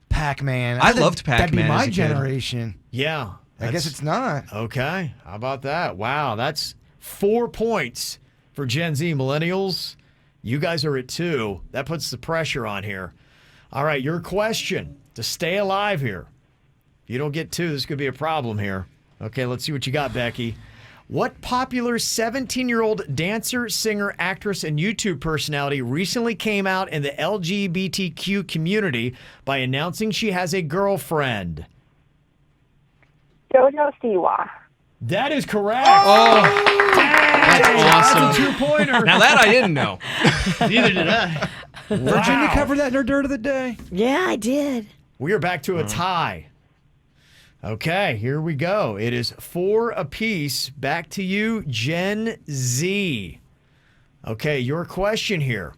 Pac-Man. I thought loved That'd be Pac-Man my as a kid. generation. Yeah. I guess it's not. Okay. How about that? Wow. That's 4 points for Gen Z millennials. You guys are at 2. That puts the pressure on here. All right. Your question to stay alive here. If you don't get 2, this could be a problem here. Okay. Let's see what you got, Becky. What popular 17-year-old dancer, singer, actress, and YouTube personality recently came out in the LGBTQ community by announcing she has a girlfriend? Jojo Siwa. That is correct. Oh, That's awesome. That's a 2-pointer. Now that I didn't know. Neither did I. Virginia covered that in her dirt of the day. Yeah, I did. We are back to a tie. Okay, here we go. It is 4 apiece. Back to you, Gen Z. Okay, your question here.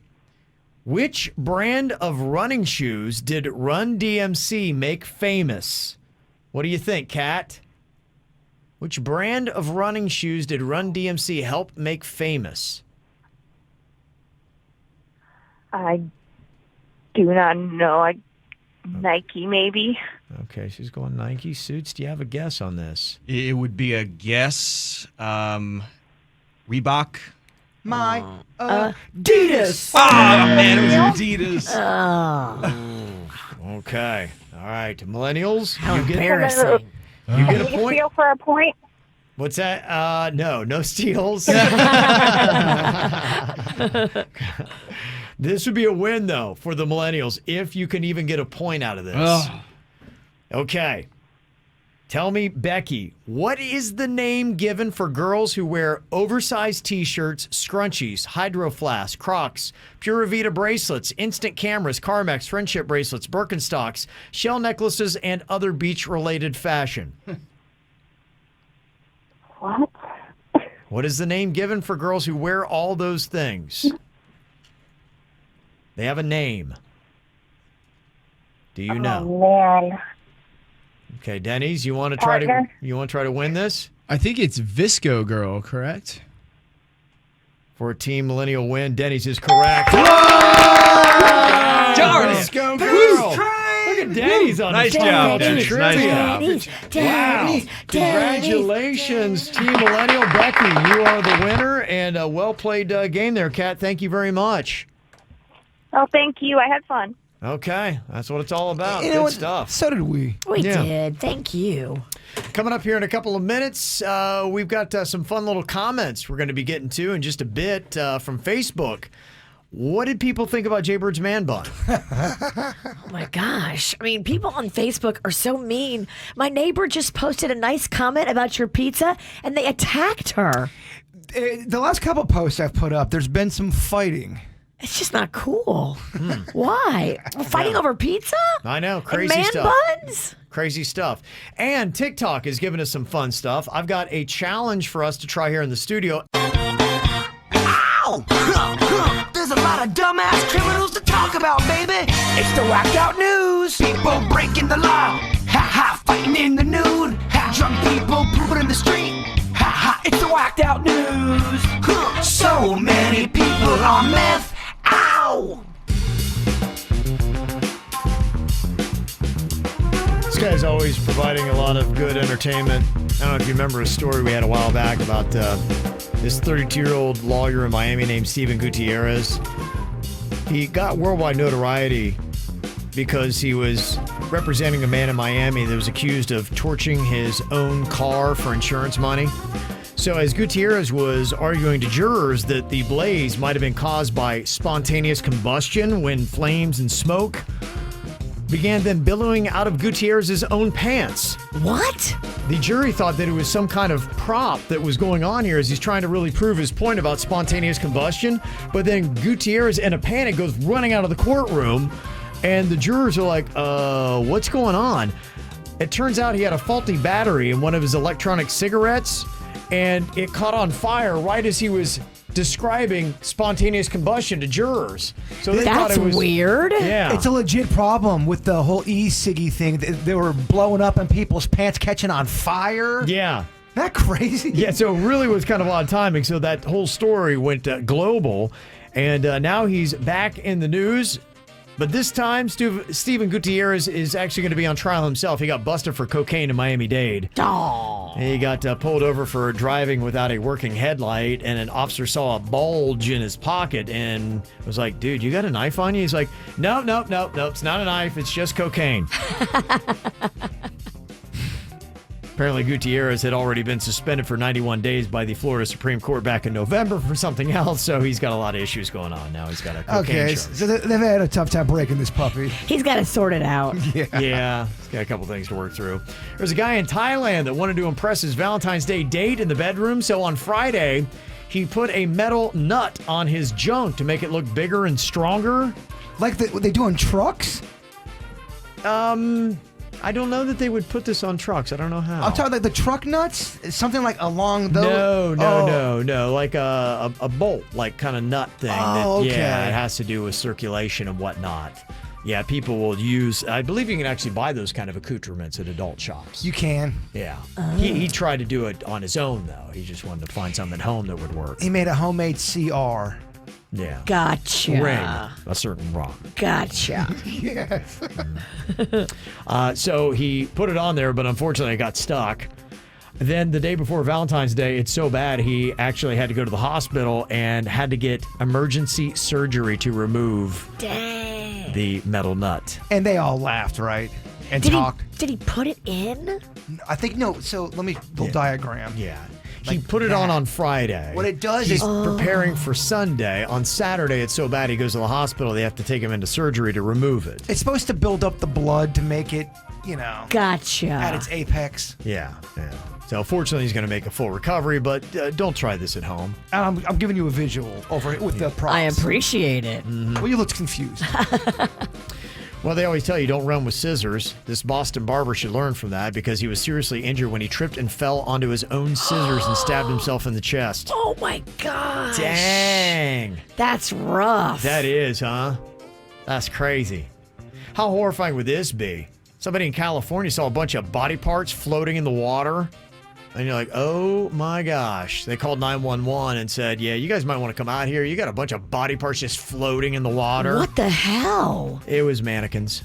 Which brand of running shoes did Run DMC make famous? What do you think, Kat? Which brand of running shoes did Run DMC help make famous? I do not know. Nike, maybe. Okay, she's going Nike. Suits, do you have a guess on this? It would be a guess. Reebok. My Adidas. Oh, man, it was Adidas. Oh. Okay. All right. Millennials, How you get embarrassing. you get a You point. steal for a point? What's that? No steals. This would be a win, though, for the millennials if you can even get a point out of this. Oh. Okay. Tell me, Becky, what is the name given for girls who wear oversized T-shirts, scrunchies, Hydro Flask, Crocs, Pura Vida bracelets, instant cameras, Carmex, friendship bracelets, Birkenstocks, shell necklaces, and other beach-related fashion? What? What is the name given for girls who wear all those things? They have a name. Do you know? Oh, man. Okay, Denny's, you want to try Partner? to win this I think it's Visco Girl, correct? for a team millennial win? Denny's is correct. Darn it. Let's go, girl. Look at Denny's on Nice the job, phone. Denny's. Nice job. Wow. Congratulations, Team Millennial. Becky, you are the winner, and a well-played game there, Kat. Thank you very much. Oh, thank you. I had fun. Okay, that's what it's all about. You know Good what? stuff. So did we. We Yeah. did. Thank you. Coming up here in a couple of minutes, we've got some fun little comments we're going to be getting to in just a bit from Facebook. What did people think about Jay Bird's man bun? Oh my gosh. I mean, people on Facebook are so mean. My neighbor just posted a nice comment about your pizza and they attacked her. The last couple posts I've put up, there's been some fighting. It's just not cool. Why? Fighting over pizza? I know, And crazy man stuff. buns? Crazy stuff. And TikTok has given us some fun stuff. I've got a challenge for us to try here in the studio. Ow! There's a lot of dumbass criminals to talk about, baby. It's the whacked out news. People breaking the law. Ha ha, fighting in the nude. Ha, drunk people pooping in the street. Ha ha, it's the whacked out news. So many people on meth. Ow! This guy's always providing a lot of good entertainment. I don't know if you remember a story we had a while back about this 32-year-old lawyer in Miami named Steven Gutierrez. He got worldwide notoriety because he was representing a man in Miami that was accused of torching his own car for insurance money. So as Gutierrez was arguing to jurors that the blaze might have been caused by spontaneous combustion when flames and smoke began then billowing out of Gutierrez's own pants. What? The jury thought that it was some kind of prop that was going on here as he's trying to really prove his point about spontaneous combustion. But then Gutierrez, in a panic, goes running out of the courtroom, and the jurors are like, what's going on? It turns out he had a faulty battery in one of his electronic cigarettes, and it caught on fire right as he was describing spontaneous combustion to jurors. So they thought That's it was weird. Yeah. It's a legit problem with the whole e-ciggy thing. They were blowing up and people's pants catching on fire. Yeah. That crazy? Yeah, so it really was kind of odd timing. So that whole story went global, and now he's back in the news. But this time, Steven Gutierrez is actually going to be on trial himself. He got busted for cocaine in Miami-Dade. He got pulled over for driving without a working headlight, and an officer saw a bulge in his pocket and was like, dude, you got a knife on you? He's like, no, it's not a knife. It's just cocaine. Apparently, Gutierrez had already been suspended for 91 days by the Florida Supreme Court back in November for something else, so he's got a lot of issues going on now. He's got a cocaine Okay, charge. so they've had a tough time breaking this puppy. He's got to sort it out. Yeah, he's got a couple things to work through. There's a guy in Thailand that wanted to impress his Valentine's Day date in the bedroom, so on Friday, he put a metal nut on his junk to make it look bigger and stronger. Like what they do on trucks? I don't know that they would put this on trucks. I don't know how. I'm talking like the truck nuts? Something like along those? No. Like a bolt, like kind of nut thing. Oh, okay. Yeah, it has to do with circulation and whatnot. Yeah, people will use, I believe you can actually buy those kind of accoutrements at adult shops. You can. Yeah. He tried to do it on his own, though. He just wanted to find something at home that would work. He made a homemade CR. Yeah. Gotcha. Ring. A certain rock. Gotcha. Yes. So he put it on there, but unfortunately it got stuck. Then the day before Valentine's Day, it's so bad he actually had to go to the hospital and had to get emergency surgery to remove Dang. the metal nut. And they all laughed, right? And Did talked. he put it in? I think no. So let me diagram. Yeah. He Like put it that. on Friday. What it does He's is preparing for Sunday. On Saturday, it's so bad he goes to the hospital. They have to take him into surgery to remove it. it's supposed to build up the blood to make it, Gotcha. at its apex. Yeah. So fortunately, he's going to make a full recovery, but don't try this at home. And I'm giving you a visual over it with the props. I appreciate it. Well, you looked confused. Well, they always tell you don't run with scissors. This Boston barber should learn from that because he was seriously injured when he tripped and fell onto his own scissors and stabbed himself in the chest. Oh my gosh. Dang. That's rough. That is, huh? That's crazy. How horrifying would this be? Somebody in California saw a bunch of body parts floating in the water. And you're like, oh my gosh. They called 911 and said, yeah, you guys might want to come out here. You got a bunch of body parts just floating in the water. What the hell? It was mannequins.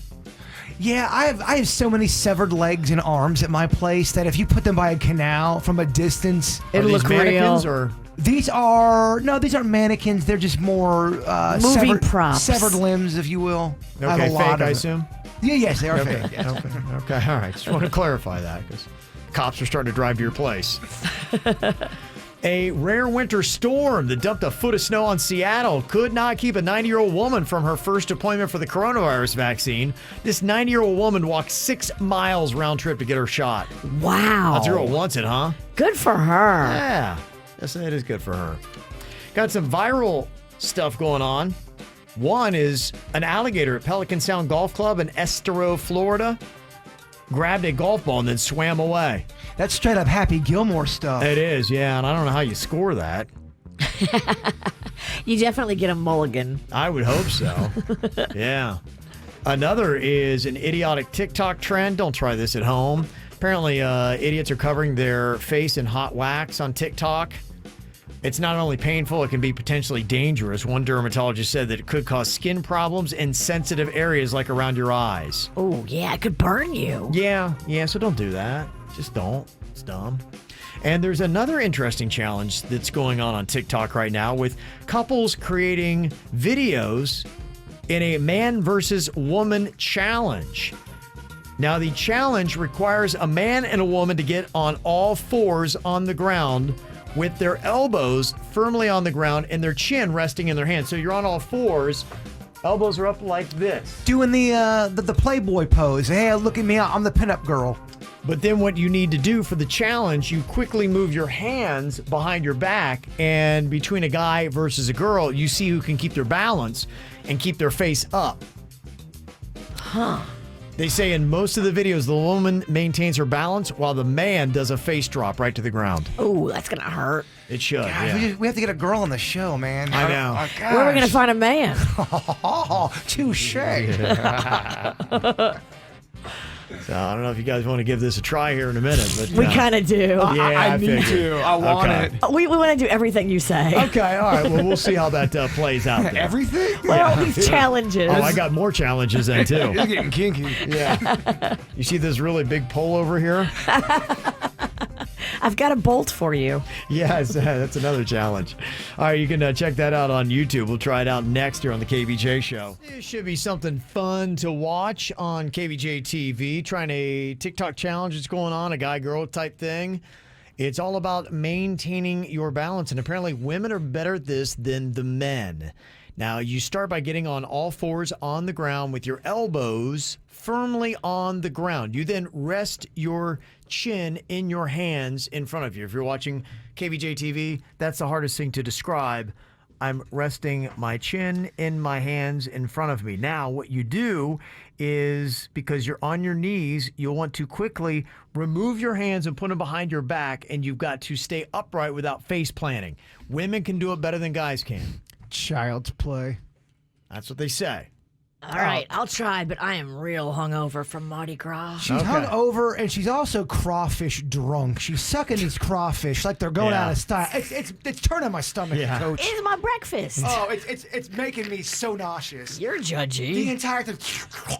Yeah, I have so many severed legs and arms at my place that if you put them by a canal from a distance, Are these mannequins or? These aren't mannequins. They're just more Movie props. severed limbs, if you will. I have Okay, a lot fake, of I it. assume? Yeah, yes, they are Okay. fake. Yes. Okay, all right. Just want to clarify that because cops are starting to drive to your place. A rare winter storm that dumped a foot of snow on Seattle could not keep a 90-year-old woman from her first appointment for the coronavirus vaccine. This 90-year-old woman walked 6 miles round trip to get her shot. Wow. That's girl wants it, huh? Good for her. Yeah. Yes, it is good for her. Got some viral stuff going on. One is an alligator at Pelican Sound Golf Club in Estero, Florida, grabbed a golf ball and then swam away. That's straight up Happy Gilmore stuff. It is, yeah, and I don't know how you score that. You definitely get a mulligan. I would hope so. Yeah. Another is an idiotic TikTok trend. Don't try this at home. Apparently, idiots are covering their face in hot wax on TikTok. It's not only painful, it can be potentially dangerous. One dermatologist said that it could cause skin problems in sensitive areas like around your eyes. Oh, yeah, it could burn you. Yeah, so don't do that. Just don't. It's dumb. And there's another interesting challenge that's going on TikTok right now with couples creating videos in a man versus woman challenge. Now, the challenge requires a man and a woman to get on all fours on the ground with their elbows firmly on the ground and their chin resting in their hands. So you're on all fours, elbows are up like this. Doing the Playboy pose. Hey, look at me, I'm the pinup girl. But then what you need to do for the challenge, you quickly move your hands behind your back, and between a guy versus a girl, you see who can keep their balance and keep their face up. Huh. They say in most of the videos, the woman maintains her balance while the man does a face drop right to the ground. Oh, that's going to hurt. It should, God, yeah. we have to get a girl on the show, man. I know. Oh, Where are we going to find a man? Touche. So I don't know if you guys want to give this a try here in a minute, but We kind of do. yeah, I need figured. to. I want Okay. it. We want to do everything you say. Okay, all right. Well, we'll see how that plays out. Then. Everything? Well, these challenges. Oh, I got more challenges then too. You're getting kinky. Yeah. You see this really big pole over here? I've got a bolt for you. Yes, that's another challenge. All right, you can check that out on YouTube. We'll try it out next here on the KVJ Show. This should be something fun to watch on KVJ TV. Trying a TikTok challenge that's going on, a guy-girl type thing. It's all about maintaining your balance, and apparently women are better at this than the men. Now, you start by getting on all fours on the ground with your elbows firmly on the ground. You then rest your chin in your hands in front of you. If you're watching KVJ TV, that's the hardest thing to describe. I'm resting my chin in my hands in front of me. Now, what you do is, because you're on your knees, you'll want to quickly remove your hands and put them behind your back, and you've got to stay upright without face planting. Women can do it better than guys can. Child's play. That's what they say. All right, I'll try, but I am real hungover from Mardi Gras. She's hung over, and she's also crawfish drunk. She's sucking these crawfish like they're going out of style. It's turning my stomach, Coach. It's my breakfast. Oh, it's making me so nauseous. You're judgy. The entire thing.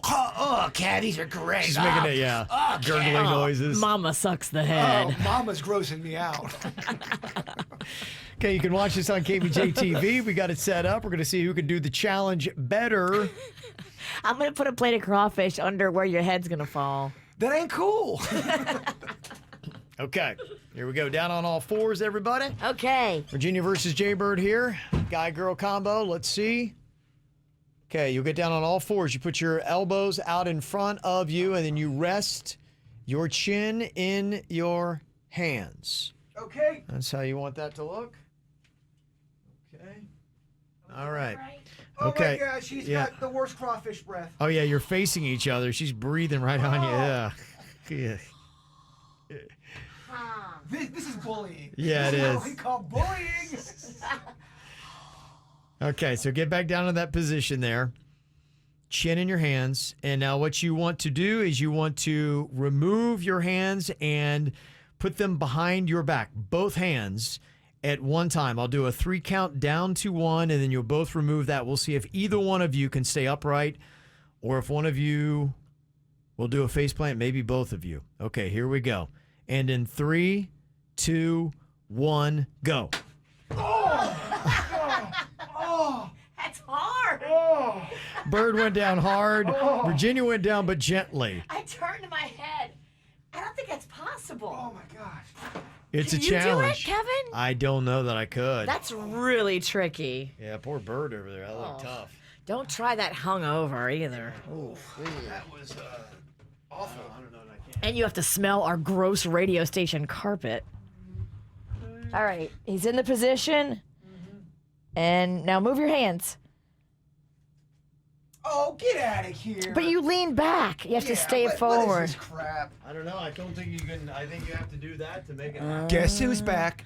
Oh, cat, these are great. She's making it, gurgling noises. Mama sucks the head. Oh, Mama's grossing me out. Okay, you can watch this on KVJ TV. We got it set up. We're going to see who can do the challenge better. I'm going to put a plate of crawfish under where your head's going to fall. That ain't cool. Okay, here we go. Down on all fours, everybody. Okay. Virginia versus Jaybird here. Guy-girl combo. Let's see. Okay, you'll get down on all fours. You put your elbows out in front of you, and then you rest your chin in your hands. Okay. That's how you want that to look. Okay. All right. Oh Okay. my gosh, she's got the worst crawfish breath. Oh, yeah, you're facing each other. She's breathing right on you. Yeah. This is bullying. Yeah, it This is. what we call bullying. Okay, so get back down to that position there. Chin in your hands. And now what you want to do is you want to remove your hands and put them behind your back. Both hands at one time. I'll do a 3 count down to 1, and then you'll both remove that. We'll see if either one of you can stay upright, or if one of you will do a face plant, maybe both of you. Okay, here we go. And in 3, 2, 1, go. That's hard. Bird went down hard. Virginia went down, but gently. I turned my head. I don't think that's possible. Oh my gosh. It's Can a you challenge. do it, Kevin? I don't know that I could. That's really Yeah, poor Bird over there. That looked tough. Don't try that hungover either. That was awful. I don't know that I can. And you have to smell our gross radio station carpet. All right, he's in the position. And now move your hands. Oh, get out of here. But you lean back. You have to stay what forward. is this crap? I don't know. I don't think you can. I think you have to do that to make it. Guess who's back?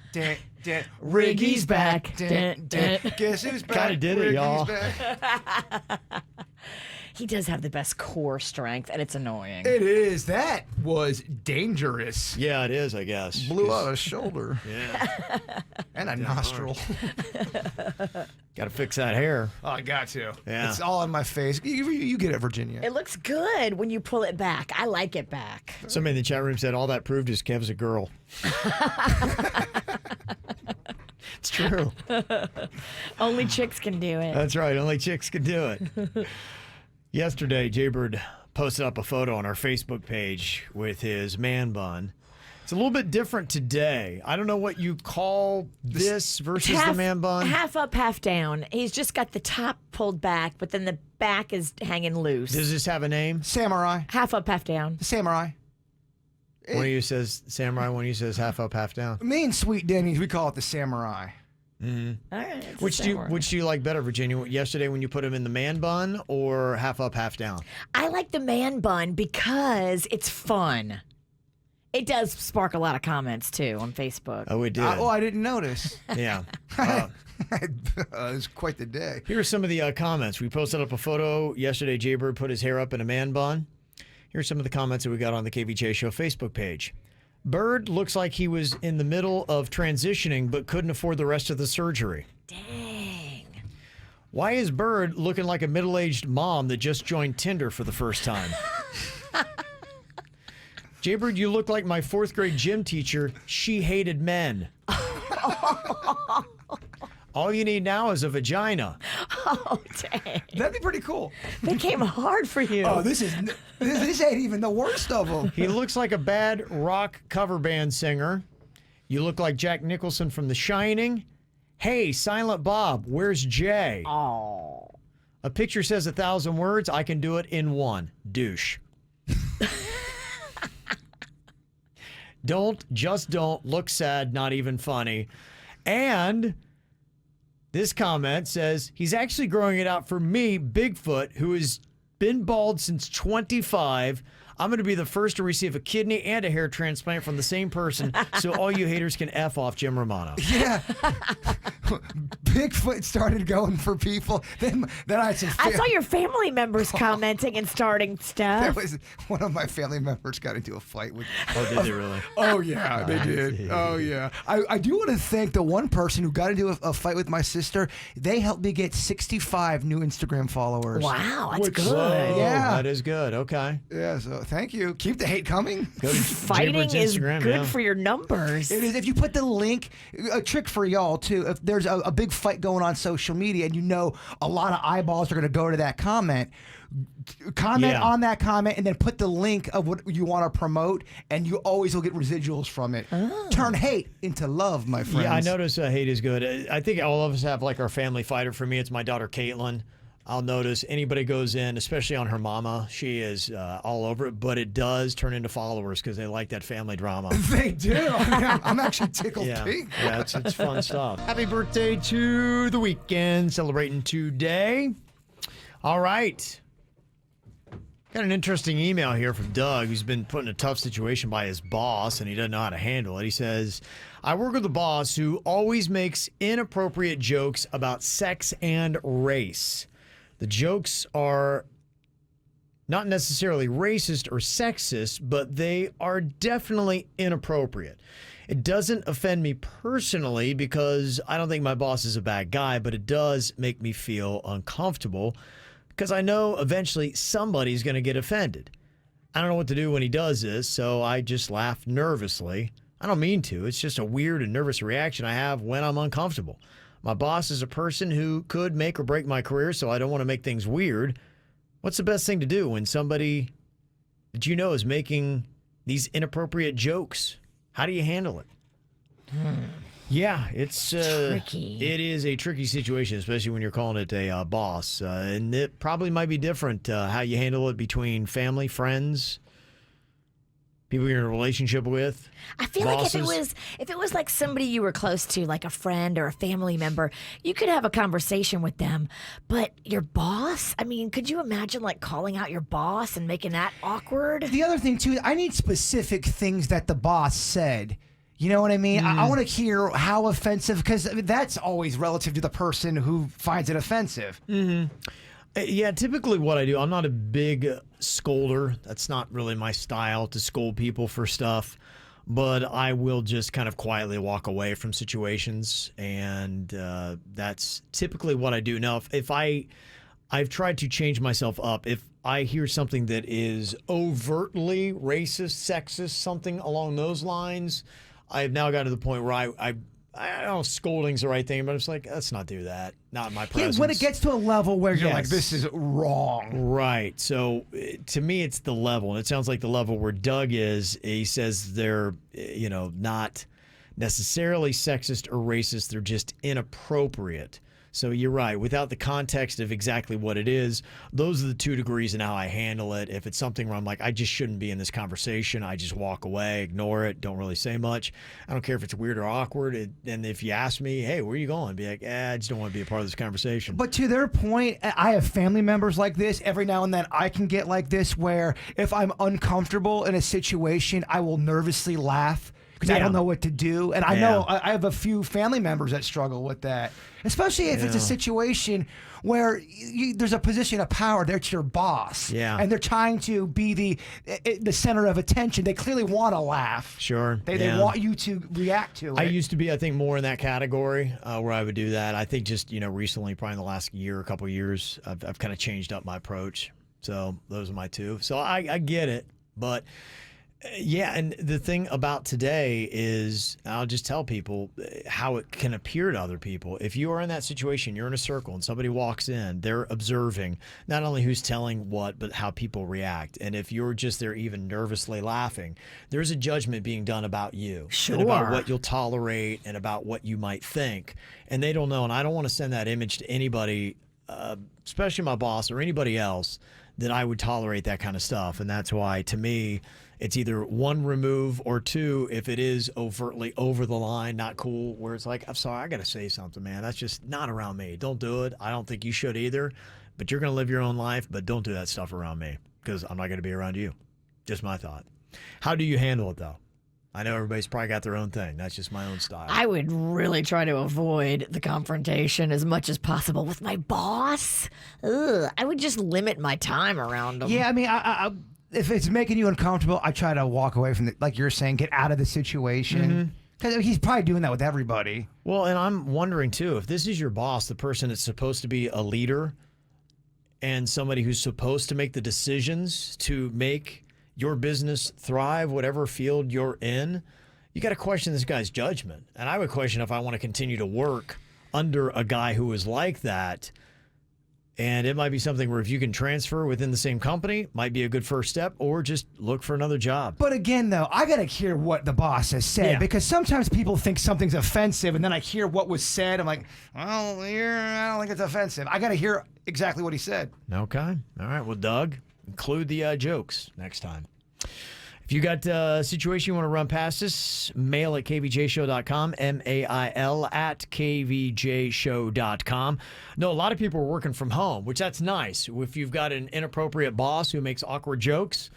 Riggy's back. Guess who's back? Kinda did it, Riggy's y'all. back. He does have the best core strength, and it's annoying. It is. That was dangerous. Yeah, it is, I guess. Blew out a shoulder. Yeah. And a nostril. Got to fix that hair. Oh, I got to. Yeah. It's all in my face. You get it, Virginia. It looks good when you pull it back. I like it back. Somebody in the chat room said all that proved is Kev's a girl. It's true. Only chicks can do it. That's right. Only chicks can do it. Yesterday, Jaybird posted up a photo on our Facebook page with his man bun. It's a little bit different today. I don't know what you call this versus the man bun. Half up, half down. He's just got the top pulled back, but then the back is hanging loose. Does this have a name? Samurai. Half up, half down. Samurai. One of you says samurai, one of you says half up, half down. Me and Sweet Denny's, we call it the Samurai. All right. it's Which the do same word. you like better, Virginia? Yesterday when you put him in the man bun or half up, half down? I like the man bun because it's fun. It does spark a lot of comments too on Facebook. Oh, it did. I didn't notice. Yeah. It was quite the day. Here are some of the comments. We posted up a photo yesterday. Jaybird put his hair up in a man bun. Here are some of the comments that we got on the KVJ Show Facebook page. Bird looks like he was in the middle of transitioning but couldn't afford the rest of the surgery. Dang. Why is Bird looking like a middle-aged mom that just joined Tinder for the first time? Jaybird, you look like my 4th grade gym teacher. She hated men. All you need now is a vagina. Oh, dang. That'd be pretty cool. They came hard for you. Oh, this ain't even the worst of them. He looks like a bad rock cover band singer. You look like Jack Nicholson from The Shining. Hey, Silent Bob, where's Jay? Oh. A picture says 1,000 words. I can do it in one. Douche. Just don't look sad, not even funny. And this comment says, he's actually growing it out for me, Bigfoot, who has been bald since 25. I'm going to be the first to receive a kidney and a hair transplant from the same person, so all you haters can F off Jim Romano. Yeah. Bigfoot started going for people. Then I had some. I saw your family members commenting and starting There stuff. was one of my family members got into a fight with. Oh, did they really? Oh yeah, they did. Oh yeah. I do want to thank the one person who got into a fight with my sister. They helped me get 65 new Instagram followers. Wow, that's good. Whoa, Yeah. that is good. Okay. Yeah. So thank you. Keep the hate coming. Go to Fighting Jaybird's is Instagram, good yeah. for your numbers. It is. If you put the link, a trick for y'all too. If there's a big fight going on social media and you know a lot of eyeballs are going to go to that comment, Yeah. on that comment and then put the link of what you want to promote, and you always will get residuals from it. Turn hate into love, my friends. Yeah, I notice hate is good. I think all of us have like our family fighter. For me, it's my daughter Caitlin. I'll notice anybody goes in, especially on her mama, she is all over it, but it does turn into followers because they like that family drama. They do. I'm actually tickled Yeah, pink. yeah, it's fun stuff. Happy birthday to the weekend, celebrating today. All right. Got an interesting email here from Doug, who's been put in a tough situation by his boss, and he doesn't know how to handle it. He says, I work with a boss who always makes inappropriate jokes about sex and race. The jokes are not necessarily racist or sexist, but they are definitely inappropriate. It doesn't offend me personally because I don't think my boss is a bad guy, but it does make me feel uncomfortable because I know eventually somebody's going to get offended. I don't know what to do when he does this, so I just laugh nervously. I don't mean to. It's just a weird and nervous reaction I have when I'm uncomfortable. My boss is a person who could make or break my career, so I don't want to make things weird. What's the best thing to do when somebody that you know is making these inappropriate jokes? How do you handle it? Yeah, it's Tricky. It is a tricky situation, especially when you're calling it a boss. And it probably might be different how you handle it between family, friends, people you're in a relationship with. I feel bosses. like if it was like somebody you were close to, like a friend or a family member, you could have a conversation with them. But your boss, I mean, could you imagine like calling out your boss and making that awkward? The other thing too, I need specific things that the boss said. You know what I mean? I want to hear how offensive, because that's always relative to the person who finds it offensive. Yeah, typically what I do, I'm not a big scolder. That's not really my style to scold people for stuff. But I will just kind of quietly walk away from situations, and that's typically what I do. Now, if I've tried to change myself up. If I hear something that is overtly racist, sexist, something along those lines, I've now got to the point where I don't know if scolding's the right thing, but it's like, let's not do that. Not in my presence. Yeah, when it gets to a level where you're Yes. like, this is wrong. Right. So to me, it's the level. And it sounds like the level where Doug is. He says they're, not necessarily sexist or racist. They're just inappropriate. So you're right. Without the context of exactly what it is, those are the 2 degrees in how I handle it. If it's something where I'm like, I just shouldn't be in this conversation, I just walk away, ignore it, don't really say much. I don't care if it's weird or awkward. And if you ask me, hey, where are you going? Be like, I just don't want to be a part of this conversation. But to their point, I have family members like this. Every now and then I can get like this where if I'm uncomfortable in a situation, I will nervously laugh because I Yeah. don't know what to do. And I know I have a few family members that struggle with that, especially if it's a situation where there's a position of power. That's your boss. Yeah. And they're trying to be the center of attention. They clearly want to laugh. Sure. They want you to react to it. I used to be, I think, more in that category where I would do that. I think just, recently, probably in the last year, a couple of years, I've kind of changed up my approach. So those are my 2. So I get it. But yeah, and the thing about today is, I'll just tell people how it can appear to other people. If you are in that situation, you're in a circle and somebody walks in, they're observing not only who's telling what, but how people react. And if you're just there even nervously laughing, there's a judgment being done about you. Sure. And about what you'll tolerate and about what you might think. And they don't know. And I don't want to send that image to anybody, especially my boss or anybody else, that I would tolerate that kind of stuff. And that's why, to me, it's either 1, remove, or 2, if it is overtly over the line, not cool, where it's like, I'm sorry, I got to say something, man. That's just not around me. Don't do it. I don't think you should either. But you're going to live your own life, but don't do that stuff around me because I'm not going to be around you. Just my thought. How do you handle it, though? I know everybody's probably got their own thing. That's just my own style. I would really try to avoid the confrontation as much as possible with my boss. Ugh, I would just limit my time around him. Yeah, I mean, I if it's making you uncomfortable, I try to walk away from it. Like you're saying, get out of the situation. Because he's probably doing that with everybody. Well, and I'm wondering, too, if this is your boss, the person that's supposed to be a leader and somebody who's supposed to make the decisions to make your business thrive, whatever field you're in, you got to question this guy's judgment. And I would question if I want to continue to work under a guy who is like that. And it might be something where if you can transfer within the same company, might be a good first step, or just look for another job. But again, though, I got to hear what the boss has said because sometimes people think something's offensive, and then I hear what was said. I'm like, well, I don't think it's offensive. I got to hear exactly what he said. Okay. All right. Well, Doug, include the jokes next time. If you got a situation you want to run past us, mail at kvjshow.com, mail at kvjshow.com. No, a lot of people are working from home, which that's nice. If you've got an inappropriate boss who makes awkward jokes,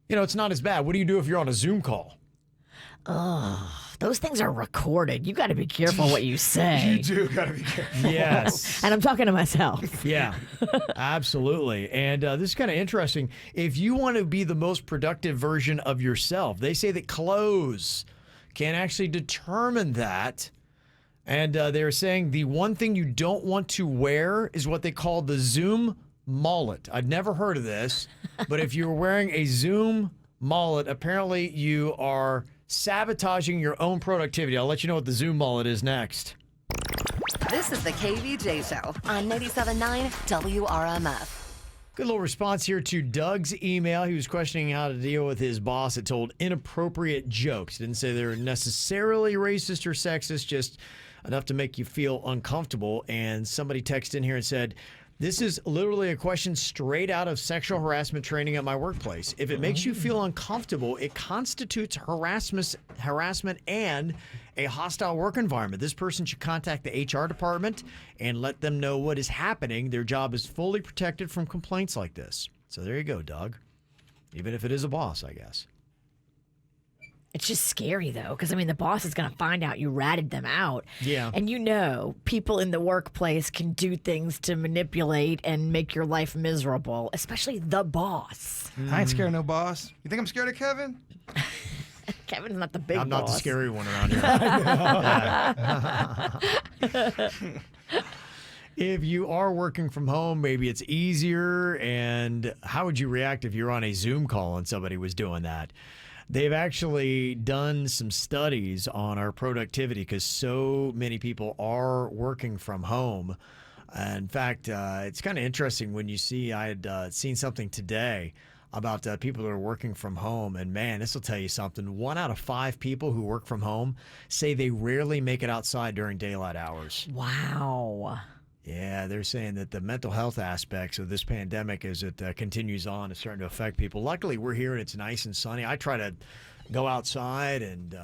it's not as bad. What do you do if you're on a Zoom call? Those things are recorded. You got to be careful what you say. You do got to be careful. Yes. And I'm talking to myself. Yeah, absolutely. And this is kind of interesting. If you want to be the most productive version of yourself, they say that clothes can actually determine that. And they're saying the one thing you don't want to wear is what they call the Zoom mullet. I'd never heard of this, but if you're wearing a Zoom mullet, apparently you are sabotaging your own productivity. I'll let you know what the Zoom mullet is next. This is the KVJ Show on 97.9 WRMF. Good little response here to Doug's email. He was questioning how to deal with his boss that told inappropriate jokes. Didn't say they were necessarily racist or sexist, just enough to make you feel uncomfortable. And somebody texted in here and said, this is literally a question straight out of sexual harassment training at my workplace. If it makes you feel uncomfortable, it constitutes harassment and a hostile work environment. This person should contact the HR department and let them know what is happening. Their job is fully protected from complaints like this. So there you go, Doug. Even if it is a boss, I guess. It's just scary, though, because, the boss is going to find out you ratted them out. Yeah. And people in the workplace can do things to manipulate and make your life miserable, especially the boss. I ain't scared of no boss. You think I'm scared of Kevin? Kevin's not the big boss. I'm not the scary one around here. If you are working from home, maybe it's easier. And how would you react if you're on a Zoom call and somebody was doing that? They've actually done some studies on our productivity because so many people are working from home. In fact, it's kind of interesting when you see, I had seen something today about people that are working from home. And man, this will tell you something. 1 out of 5 people who work from home say they rarely make it outside during daylight hours. Wow. Yeah, they're saying that the mental health aspects of this pandemic as it continues on is starting to affect people. Luckily, we're here and it's nice and sunny. I try to go outside and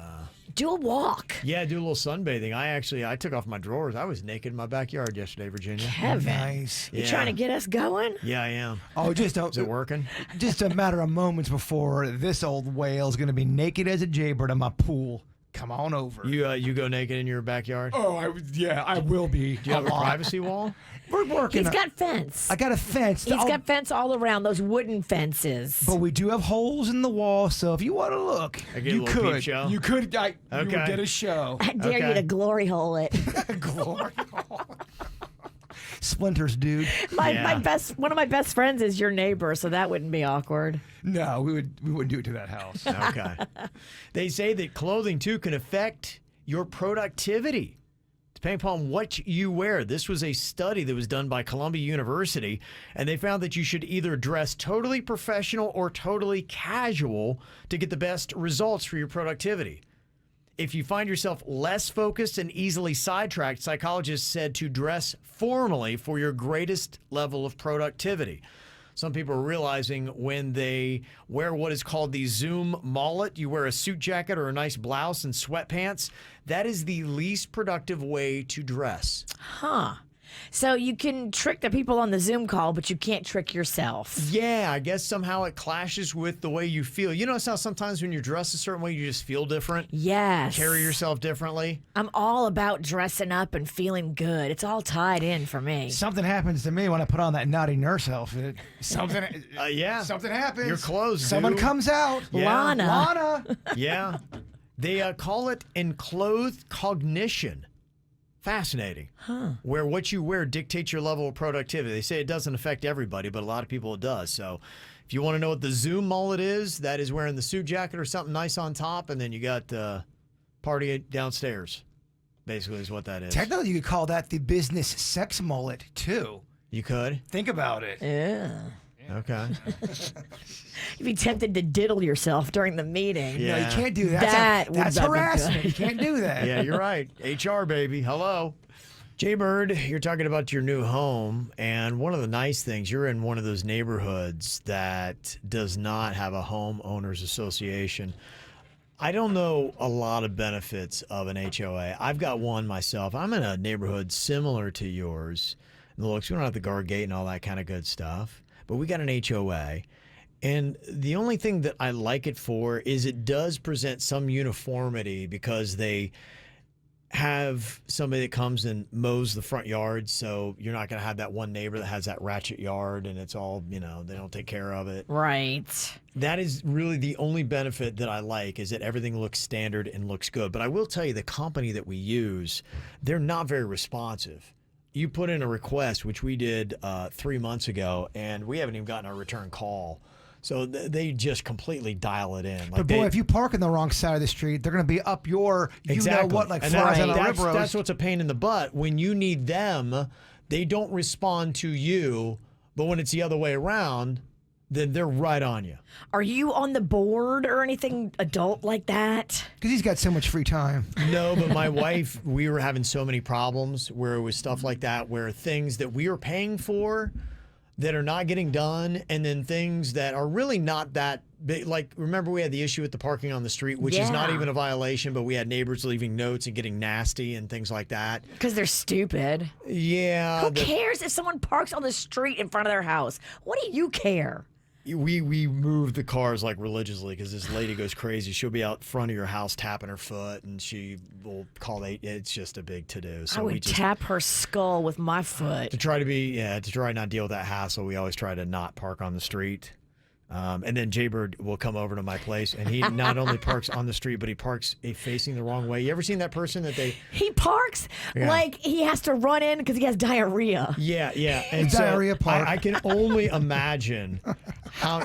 do a walk. Yeah, do a little sunbathing. I took off my drawers. I was naked in my backyard yesterday, Virginia. Kevin, nice. You trying to get us going? Yeah, I am. Oh, is it working? Just a matter of moments before this old whale's going to be naked as a jaybird in my pool. Come on over. You go naked in your backyard? Oh, I will be. Do you have a privacy wall? We're working. He's got fence. I got a fence. He's got fence all around, those wooden fences. But we do have holes in the wall, so if you want to look, you could. You could. You would get a show. I dare you to glory hole it. Glory hole. Splinters, dude. One of my best friends is your neighbor, so that wouldn't be awkward. No, we wouldn't do it to that house. Okay. They say that clothing too can affect your productivity, depending upon what you wear. This was a study that was done by Columbia University, and they found that you should either dress totally professional or totally casual to get the best results for your productivity. If you find yourself less focused and easily sidetracked, psychologists said to dress formally for your greatest level of productivity. Some people are realizing when they wear what is called the Zoom mullet, you wear a suit jacket or a nice blouse and sweatpants, that is the least productive way to dress. Huh. So you can trick the people on the Zoom call, but you can't trick yourself. Yeah, I guess somehow it clashes with the way you feel. You notice how sometimes when you're dressed a certain way, you just feel different? Yes. Carry yourself differently? I'm all about dressing up and feeling good. It's all tied in for me. Something happens to me when I put on that naughty nurse outfit. Something, yeah. Something happens. Your clothes, Someone dude. comes out. Yeah. Lana. Yeah. They call it enclothed cognition. Fascinating. Huh. Where what you wear dictates your level of productivity. They say it doesn't affect everybody, but a lot of people it does. So if you want to know what the Zoom mullet is, that is wearing the suit jacket or something nice on top, and then you got party downstairs. Basically is what that is. Technically, you could call that the business sex mullet, too. You could? Think about it. Yeah. Okay. You'd be tempted to diddle yourself during the meeting. Yeah. No, you can't do that. That's would not be harassment. good. You can't do that. Yeah, you're right. HR, baby. Hello. Jay Bird, you're talking about your new home, and one of the nice things, you're in one of those neighborhoods that does not have a homeowners association. I don't know a lot of benefits of an HOA. I've got one myself. I'm in a neighborhood similar to yours. And looks, we don't have the guard gate and all that kind of good stuff, but we got an HOA. And the only thing that I like it for is it does present some uniformity because they have somebody that comes and mows the front yard, so you're not going to have that one neighbor that has that ratchet yard and it's all, they don't take care of it. Right. That is really the only benefit that I like, is that everything looks standard and looks good. But I will tell you, the company that we use, they're not very responsive. You put in a request, which we did 3 months ago, and we haven't even gotten a return call. So they just completely dial it in. But boy, if you park on the wrong side of the street, they're going to be up your, know what, like and flies on a rib roast. that's what's a pain in the butt. When you need them, they don't respond to you. But when it's the other way around, then they're right on you. Are you on the board or anything adult like that? Because he's got so much free time. No, but my wife, we were having so many problems where it was stuff like that, where things that we were paying for that are not getting done, and then things that are really not that big. Like, remember we had the issue with the parking on the street, which is not even a violation, but we had neighbors leaving notes and getting nasty and things like that. Because they're stupid. Yeah. Who cares if someone parks on the street in front of their house? What do you care? We move the cars like religiously because this lady goes crazy. She'll be out front of your house tapping her foot, and she will call it's just a big to-do. So I would tap her skull with my foot. To try not deal with that hassle, we always try to not park on the street. And then Jaybird will come over to my place, and he not only parks on the street, but he parks facing the wrong way. You ever seen that person that they... He parks like he has to run in because he has diarrhea. Yeah, yeah. And Diarrhea park. I can only imagine how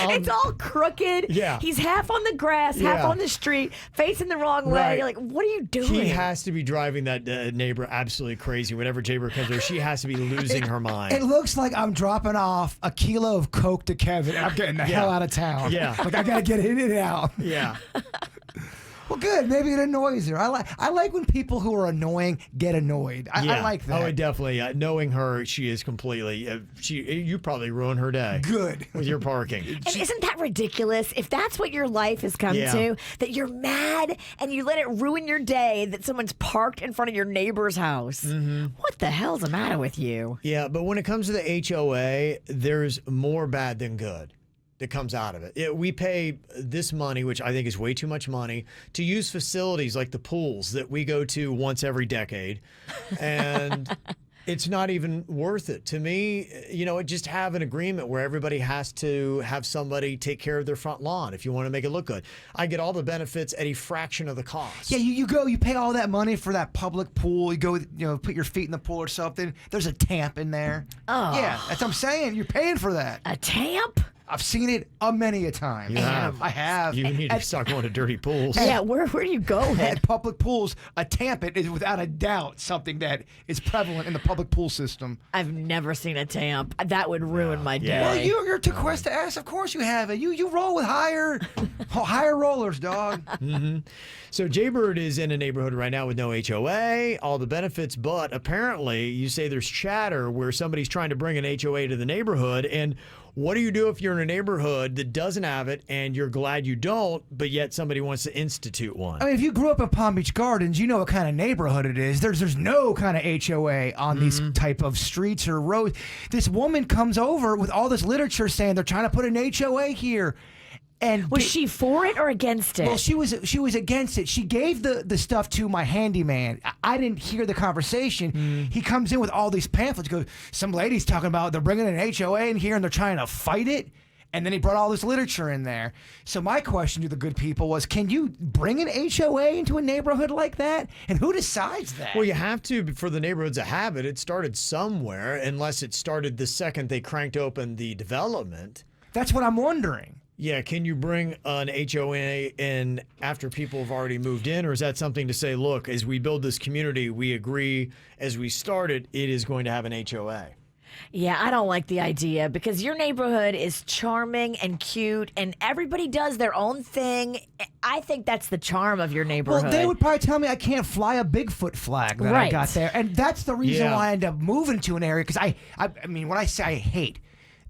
it's all crooked. Yeah. He's half on the grass, half on the street, facing the wrong way. Right. You're like, what are you doing? He has to be driving that neighbor absolutely crazy. Whenever Jaybird comes there, she has to be losing her mind. It looks like I'm dropping off a kilo of Coke to Kevin, and I'm getting the hell out of town. Yeah. Like, I got to get in and out. Yeah. Well, good. Maybe it annoys her. I like when people who are annoying get annoyed. I like that. Oh, definitely. Knowing her, she is completely. You probably ruined her day. Good. With your parking. And isn't that ridiculous? If that's what your life has come to, that you're mad and you let it ruin your day that someone's parked in front of your neighbor's house. Mm-hmm. What the hell's the matter with you? Yeah, but when it comes to the HOA, there's more bad than good that comes out of it. We pay this money, which I think is way too much money, to use facilities like the pools that we go to once every decade. And it's not even worth it. To me, just have an agreement where everybody has to have somebody take care of their front lawn if you want to make it look good. I get all the benefits at a fraction of the cost. Yeah, you pay all that money for that public pool. You go, put your feet in the pool or something. There's a tamp in there. Oh. Yeah, that's what I'm saying. You're paying for that. A tamp? I've seen it many a time. You have. I have. You need to start going to dirty pools. Yeah, where do you go? At public pools, a tampon is without a doubt something that is prevalent in the public pool system. I've never seen a tamp. That would ruin my day. Well, you're too quick to ask. Of course you have it. You roll with higher rollers, dog. Mm-hmm. So Jaybird is in a neighborhood right now with no HOA, all the benefits, but apparently you say there's chatter where somebody's trying to bring an HOA to the neighborhood, and What do you do if you're in a neighborhood that doesn't have it and you're glad you don't, but yet somebody wants to institute one? I mean, if you grew up in Palm Beach Gardens, you know what kind of neighborhood it is. There's no kind of HOA on these type of streets or roads. This woman comes over with all this literature saying they're trying to put an HOA here. And was she for it or against it? Well, she was against it. She gave the stuff to my handyman. I didn't hear the conversation. He comes in with all these pamphlets. Goes, some lady's talking about they're bringing an HOA in here and they're trying to fight it. And then he brought all this literature in there. So my question to the good people was, can you bring an HOA into a neighborhood like that? And who decides that? Well, you have to for the neighborhoods to have it. It started somewhere, unless it started the second they cranked open the development. That's what I'm wondering. Yeah, can you bring an HOA in after people have already moved in, or is that something to say, look, as we build this community, we agree as we started, it is going to have an HOA? Yeah, I don't like the idea because your neighborhood is charming and cute and everybody does their own thing. I think that's the charm of your neighborhood. Well, they would probably tell me I can't fly a Bigfoot flag that I got there. And that's the reason why I end up moving to an area, because I mean, when I say I hate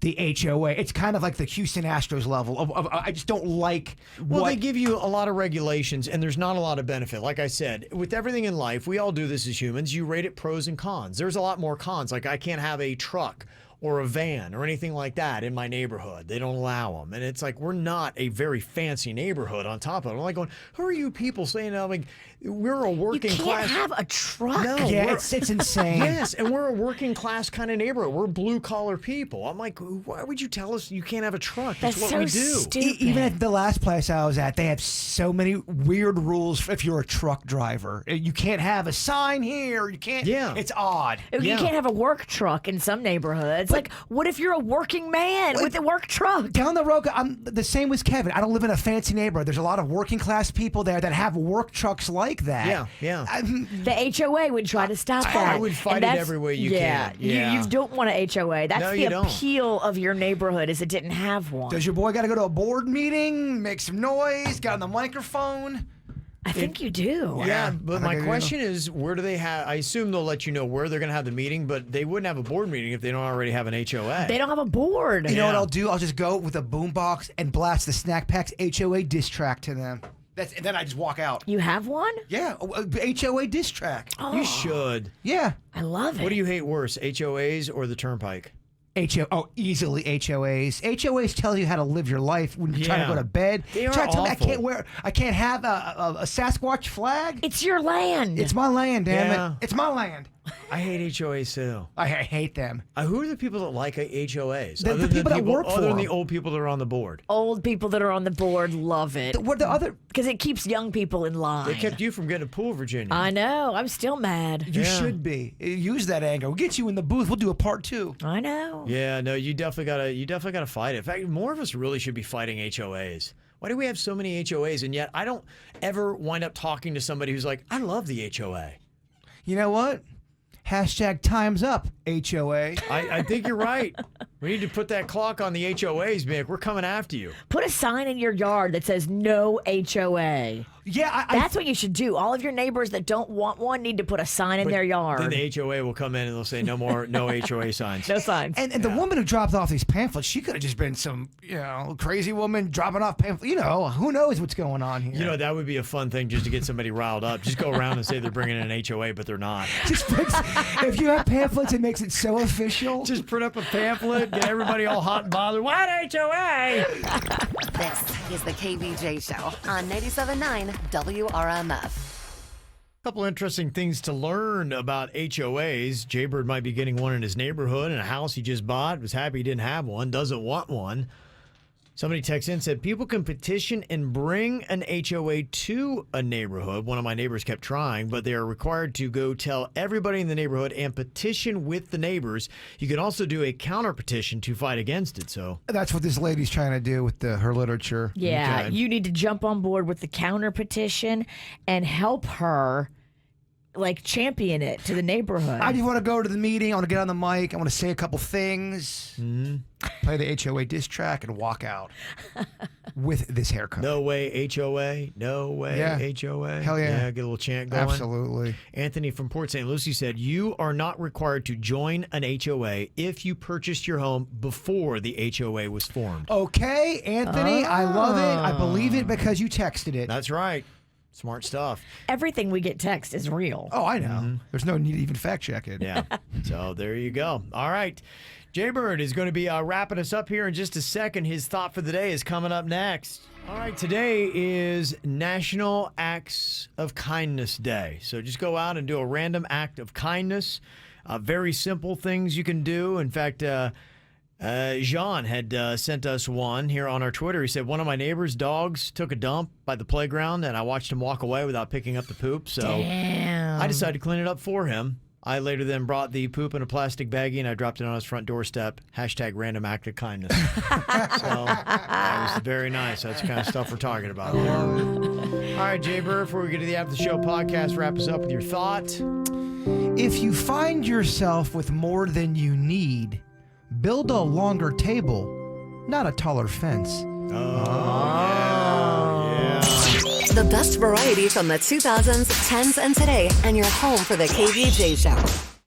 the HOA, it's kind of like the Houston Astros level of I just don't like they give you a lot of regulations and there's not a lot of benefit. Like I said, with everything in life, we all do this as humans. You rate it pros and cons. There's a lot more cons. Like I can't have a truck or a van or anything like that in my neighborhood. They don't allow them. And it's like, we're not a very fancy neighborhood on top of it. I'm like going, who are you people saying, like, we're a working class. You can't have a truck. No, yeah, it's insane. Yes, and we're a working class kind of neighborhood. We're blue collar people. I'm like, why would you tell us you can't have a truck? That's what so we do. Stupid. Even at the last place I was at, they have so many weird rules if you're a truck driver. You can't have a sign here. You can't. Yeah. It's odd. You can't have a work truck in some neighborhoods. Like, what if you're a working man with a work truck? Down the road, I'm the same as Kevin. I don't live in a fancy neighborhood. There's a lot of working class people there that have work trucks like that. Yeah. The HOA would try to stop that. I would fight it every way you can. Yeah. You don't want a HOA. That's the appeal of your neighborhood, is it didn't have one. Does your boy got to go to a board meeting, make some noise, got on the microphone? I think you do. Yeah, but my question is, where do they have? I assume they'll let you know where they're going to have the meeting, but they wouldn't have a board meeting if they don't already have an HOA. They don't have a board. You know what I'll do? I'll just go with a boombox and blast the Snack Packs HOA diss track to them. And then I just walk out. You have one? Yeah, HOA diss track. Oh. You should. Yeah. I love it. What do you hate worse, HOAs or the Turnpike? Easily HOAs. HOAs tell you how to live your life when you're trying to go to bed. They are trying to tell me awful. I can't have a Sasquatch flag. It's your land. It's my land, damn it. It's my land. I hate HOAs too. I hate them. Who are the people that like HOAs? The people that work for other than them. the old people that are on the board. Old people that are on the board love it. What the other? Because it keeps young people in line. They kept you from getting a pool, Virginia. I know. I'm still mad. You should be. Use that anger. We'll get you in the booth. We'll do a part 2. I know. Yeah, no, you definitely gotta fight it. In fact, more of us really should be fighting HOAs. Why do we have so many HOAs? And yet I don't ever wind up talking to somebody who's like, I love the HOA. You know what? Hashtag time's up, HOA. I think you're right. We need to put that clock on the HOAs, Mick. We're coming after you. Put a sign in your yard that says no HOA. Yeah, that's what you should do. All of your neighbors that don't want one need to put a sign in their yard. Then the HOA will come in and they'll say no HOA signs. No signs. And the woman who dropped off these pamphlets, she could have just been some, crazy woman dropping off pamphlets. Who knows what's going on here? That would be a fun thing just to get somebody riled up. Just go around and say they're bringing in an HOA, but they're not. If you have pamphlets, it makes it so official. Just print up a pamphlet, get everybody all hot and bothered. What HOA? This is the KVJ Show on 97.9 WRMF. Couple interesting things to learn about HOAs. Jaybird might be getting one in his neighborhood, in a house he just bought. Was happy he didn't have one, doesn't want one. Somebody texted in and said, people can petition and bring an HOA to a neighborhood. One of my neighbors kept trying, but they are required to go tell everybody in the neighborhood and petition with the neighbors. You can also do a counter petition to fight against it. So that's what this lady's trying to do with her literature. Yeah, Okay. You need to jump on board with the counter petition and help her champion it to the neighborhood. I just want to go to the meeting. I want to get on the mic. I want to say a couple things. Play the HOA diss track and walk out. with this haircut. No way HOA. No way HOA. Hell yeah. Yeah, get a little chant going. Absolutely. Anthony from Port St. Lucie said, you are not required to join an HOA if you purchased your home before the HOA was formed. Okay, Anthony, I love it. I believe it because you texted it. That's right. Smart stuff. Everything we get text is real. Oh, I know. There's no need to even fact check it. Yeah. So there you go. All right. Jaybird is going to be wrapping us up here in just a second. His thought for the day is coming up next. All right. Today is National Acts of Kindness Day. So just go out and do a random act of kindness. Very simple things you can do. In fact, Jean had sent us one here on our Twitter. He said, one of my neighbor's dogs took a dump by the playground, and I watched him walk away without picking up the poop. So I decided to clean it up for him. I later then brought the poop in a plastic baggie, and I dropped it on his front doorstep. # random act of kindness. So that was very nice. That's the kind of stuff we're talking about here. All right, Jaybird, before we get to the After the Show podcast, wrap us up with your thought. If you find yourself with more than you need, build a longer table, not a taller fence. The best variety from the 2000s, 10s, and today, and your home for the KVJ Show.